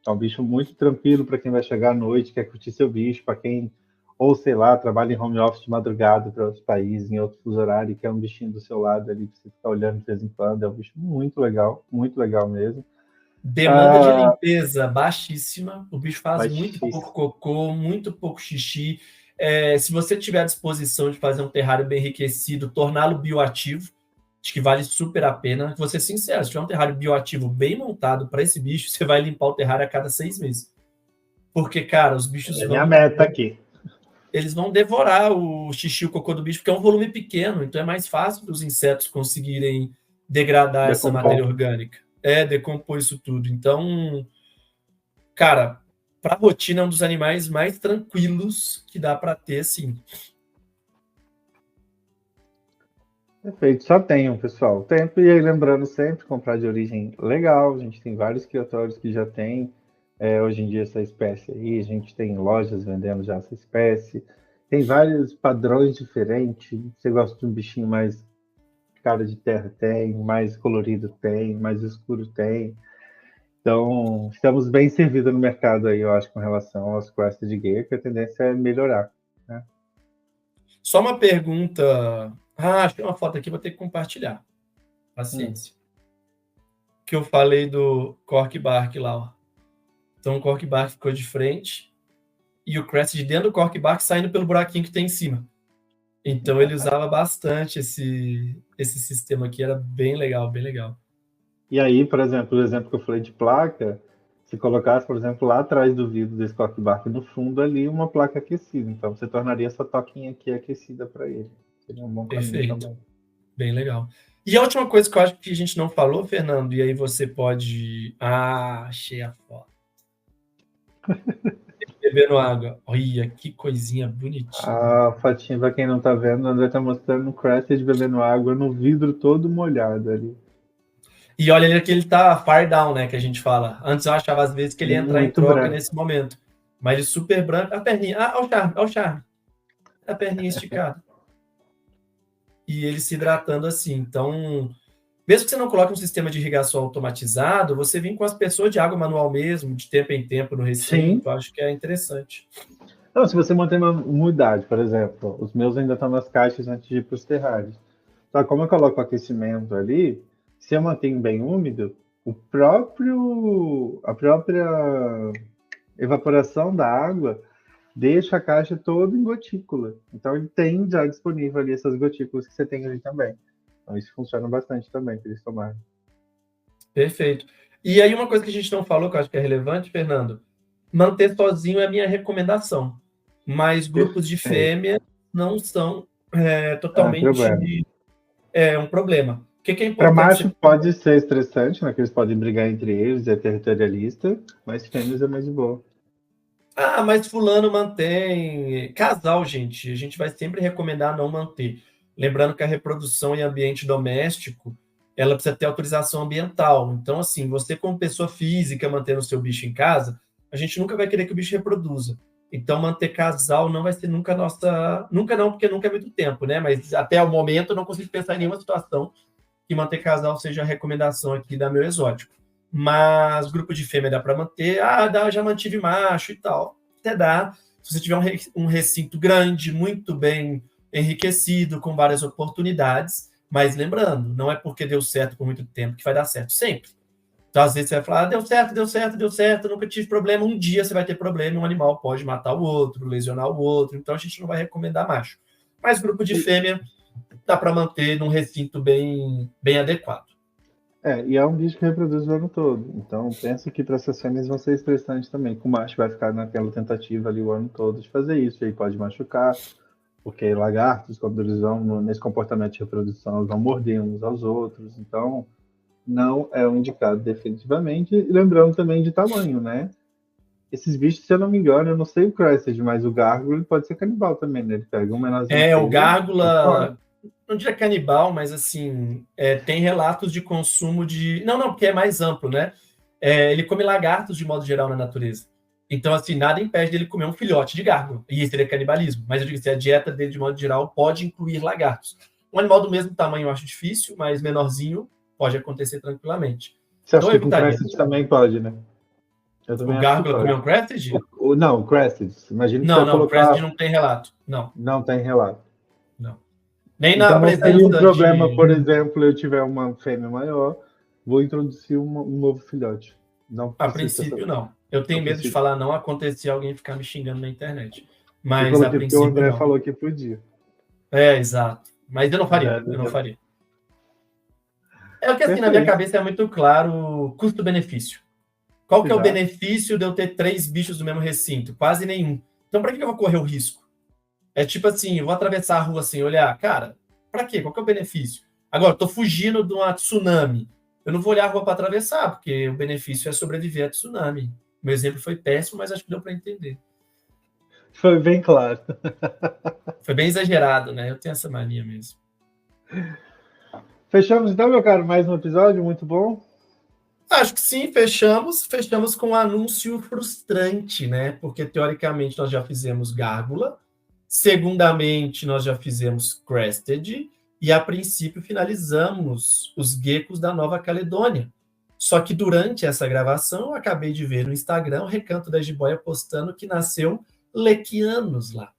É um bicho muito tranquilo para quem vai chegar à noite, quer curtir seu bicho, para quem, ou sei lá, trabalha em home office de madrugada para outros países, em outro fuso horário, quer um bichinho do seu lado ali, para você ficar olhando de vez em quando. É um bicho muito legal mesmo. Demanda de limpeza baixíssima, o bicho faz muito pouco cocô, muito pouco xixi. Se você tiver a disposição de fazer um terrário bem enriquecido, torná-lo bioativo, Acho que vale super a pena. Vou ser sincero, se tiver um terrário bioativo bem montado para esse bicho, você vai limpar o terrário a cada 6 meses. Porque, cara, os bichos minha meta aqui. Eles vão devorar o xixi e o cocô do bicho, porque é um volume pequeno, então é mais fácil dos insetos conseguirem degradar essa matéria orgânica. Decompor isso tudo. Então, cara, para a rotina é um dos animais mais tranquilos que dá para ter, sim. Perfeito, só tenham, pessoal. Tempo, e aí lembrando sempre, comprar de origem legal. A gente tem vários criatórios que já tem hoje em dia essa espécie aí. A gente tem lojas vendendo já essa espécie. Tem vários padrões diferentes. Você gosta de um bichinho mais cara de terra? Tem. Mais colorido? Tem. Mais escuro? Tem. Então, estamos bem servidos no mercado aí, eu acho, com relação aos Crested Gear, que a tendência é melhorar, né? Só uma pergunta. Achei uma foto aqui, vou ter que compartilhar. Paciência. Que eu falei do Cork Bark lá, ó. Então o Cork Bark ficou de frente e o Crested dentro do Cork Bark saindo pelo buraquinho que tem em cima. Então ele usava bastante esse sistema aqui, era bem legal, bem legal. E aí, por exemplo, o exemplo que eu falei de placa, se colocasse, por exemplo, lá atrás do vidro desse Cork Bark, no fundo ali, uma placa aquecida. Então você tornaria essa toquinha aqui aquecida para ele. Seria um bom caminho também. Bem legal. E a última coisa que eu acho que a gente não falou, Fernando, e aí você pode... achei a foto. Bebendo água. Olha, que coisinha bonitinha. A fotinha, para quem não tá vendo, o André tá mostrando o Crested bebendo água no vidro todo molhado ali. E olha ali que ele tá far down, né, que a gente fala. Antes eu achava às vezes que ele ia entrar em troca branco nesse momento. Mas ele super branco. A perninha, olha o charme. A perninha esticada. E ele se hidratando assim. Então, mesmo que você não coloque um sistema de irrigação automatizado, você vem com as pessoas de água manual mesmo, de tempo em tempo no recinto, acho que é interessante. Não, se você manter uma umidade, por exemplo, os meus ainda estão nas caixas antes de ir para os terrários. Então, como eu coloco aquecimento ali, se eu mantenho bem úmido, a própria evaporação da água deixa a caixa toda em gotícula. Então ele tem já disponível ali essas gotículas que você tem ali também. Então isso funciona bastante também para eles tomarem. Perfeito. E aí uma coisa que a gente não falou, que eu acho que é relevante, Fernando, manter sozinho é a minha recomendação. Mas grupos de fêmea não são totalmente um problema. O que é importante? Para macho pode ser estressante, né? Que eles podem brigar entre eles, é territorialista, mas fêmeas é mais de boa. Mas fulano mantém. Casal, gente, a gente vai sempre recomendar não manter. Lembrando que a reprodução em ambiente doméstico, ela precisa ter autorização ambiental. Então, assim, você como pessoa física mantendo o seu bicho em casa, a gente nunca vai querer que o bicho reproduza. Então, manter casal não vai ser nunca nossa... Nunca não, porque nunca é muito tempo, né? Mas até o momento eu não consigo pensar em nenhuma situação que manter casal seja a recomendação aqui da Meu Exótico. Mas grupo de fêmea dá para manter. Já mantive macho e tal. Até dá. Se você tiver um recinto grande, muito bem enriquecido, com várias oportunidades. Mas lembrando, não é porque deu certo por muito tempo que vai dar certo sempre. Então, às vezes, você vai falar, deu certo, nunca tive problema. Um dia você vai ter problema e um animal pode matar o outro, lesionar o outro. Então, a gente não vai recomendar macho. Mas grupo de fêmea dá para manter num recinto bem adequado. E é um bicho que reproduz o ano todo. Então, penso que para essas fêmeas vão ser estressantes também. Que o macho vai ficar naquela tentativa ali o ano todo de fazer isso. E aí pode machucar, porque lagartos, quando eles vão nesse comportamento de reprodução, eles vão morder uns aos outros. Então, não é um indicado definitivamente. E lembrando também de tamanho, né? Esses bichos, se eu não me engano, eu não sei o Crested, mas o gárgula ele pode ser canibal também, né? Ele pega um menorzinho. O gárgula... Não diria canibal, mas assim, tem relatos de consumo de... Não, porque é mais amplo, né? Ele come lagartos de modo geral na natureza. Então, assim, nada impede dele comer um filhote de gárgula. E isso seria canibalismo. Mas eu digo assim, a dieta dele, de modo geral, pode incluir lagartos. Um animal do mesmo tamanho eu acho difícil, mas menorzinho pode acontecer tranquilamente. Você acha que o Crested também pode, né? O gárgula comer um Crested? Não, o Crested. Imagina que o Crested não tem relato. Não tem relato. Não. Nem então, na presença seria um problema, por exemplo, eu tiver uma fêmea maior, vou introduzir um novo filhote. Não a princípio, não. Eu tenho medo de falar não acontecer alguém ficar me xingando na internet. Mas a princípio, o André falou que podia. Exato. Mas eu não faria. É o que assim, na minha cabeça é muito claro custo-benefício. Qual que é o benefício de eu ter 3 bichos do mesmo recinto? Quase nenhum. Então, para que eu vou correr o risco? É tipo assim, eu vou atravessar a rua sem olhar. Cara, para quê? Qual que é o benefício? Agora, eu tô fugindo de uma tsunami. Eu não vou olhar a rua para atravessar, porque o benefício é sobreviver à tsunami. Meu exemplo foi péssimo, mas acho que deu para entender. Foi bem claro. Foi bem exagerado, né? Eu tenho essa mania mesmo. Fechamos então, meu caro, mais um episódio muito bom. Acho que sim, fechamos com um anúncio frustrante, né? Porque teoricamente nós já fizemos Gárgula, segundamente nós já fizemos Crested, e a princípio finalizamos os geckos da Nova Caledônia. Só que durante essa gravação eu acabei de ver no Instagram o Recanto da Jiboia postando que nasceu lequianos lá.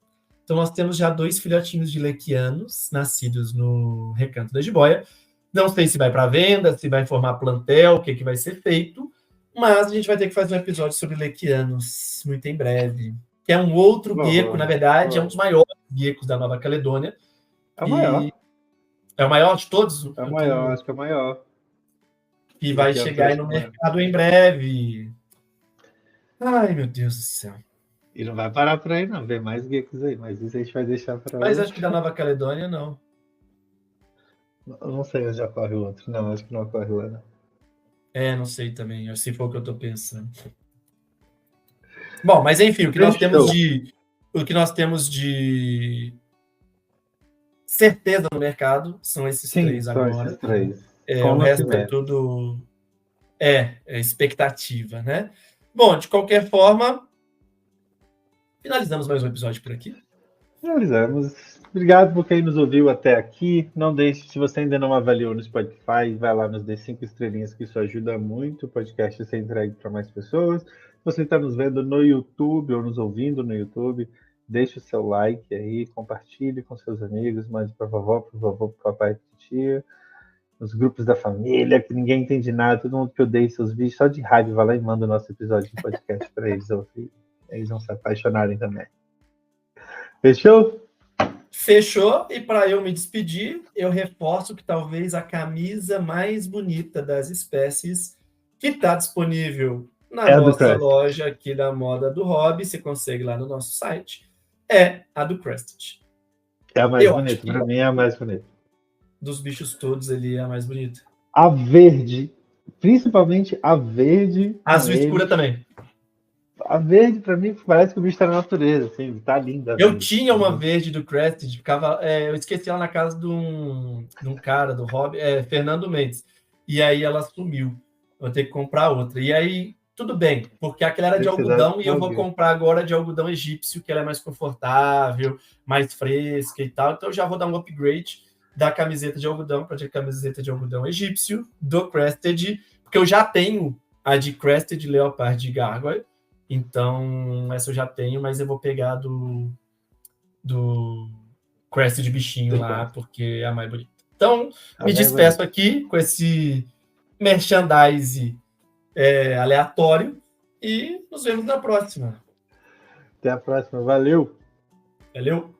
Então nós temos já 2 filhotinhos de lequianos nascidos no Recanto da Jiboia. Não sei se vai para venda, se vai formar plantel, o que vai ser feito, mas a gente vai ter que fazer um episódio sobre lequianos muito em breve. Que é um outro gecko, na verdade, é um dos maiores geckos da Nova Caledônia. É o maior. É o maior de todos? É o maior, acho que é o maior. E vai chegar aí no mercado em breve. Ai, meu Deus do céu. E não vai parar por aí, não. Vem mais geckos aí, mas isso a gente vai deixar para Mas acho que da Nova Caledônia, não. Eu não sei onde ocorre o outro. Não, acho que não ocorre lá, não. Não sei também. Se for o que eu tô pensando. Bom, mas enfim, o que nós temos de certeza no mercado são esses 3 agora. São esses 3. O resto é tudo expectativa, né? Bom, de qualquer forma, finalizamos mais um episódio por aqui. Finalizamos. Obrigado por quem nos ouviu até aqui. Não deixe, se você ainda não avaliou no Spotify, vai lá, nos dê 5 estrelinhas, que isso ajuda muito o podcast a ser entregue para mais pessoas. Se você está nos vendo no YouTube ou nos ouvindo no YouTube, deixe o seu like aí, compartilhe com seus amigos, mande para vovó, para o vovô, para o papai, para a tia, nos grupos da família, que ninguém entende nada, todo mundo que odeia seus vídeos, só de raiva, vai lá e manda o nosso episódio de podcast para eles ouvir. Eles vão se apaixonarem também. Fechou? Fechou, e para eu me despedir, eu reforço que talvez a camisa mais bonita das espécies que está disponível na nossa loja aqui da Moda do Hobby, você consegue lá no nosso site, é a do Crested. É a mais bonita, para mim é a mais bonita. Dos bichos todos, ele é a mais bonita. A verde, principalmente a verde. Azul escura também. A verde, pra mim, parece que o bicho tá na natureza, assim, tá linda. Eu tinha uma verde do Crested, ficava, eu esqueci ela na casa de um cara do hobby, Fernando Mendes. E aí ela sumiu. Vou ter que comprar outra. E aí, tudo bem, porque aquela era de algodão e eu vou comprar agora de algodão egípcio, que ela é mais confortável, mais fresca e tal. Então eu já vou dar um upgrade da camiseta de algodão para a camiseta de algodão egípcio do Crested, porque eu já tenho a de Crested Leopard de Gargoyle. Então, essa eu já tenho, mas eu vou pegar do Crested de bichinho lá, porque é a mais bonita. Então, me despeço aqui com esse merchandise aleatório e nos vemos na próxima. Até a próxima. Valeu! Valeu!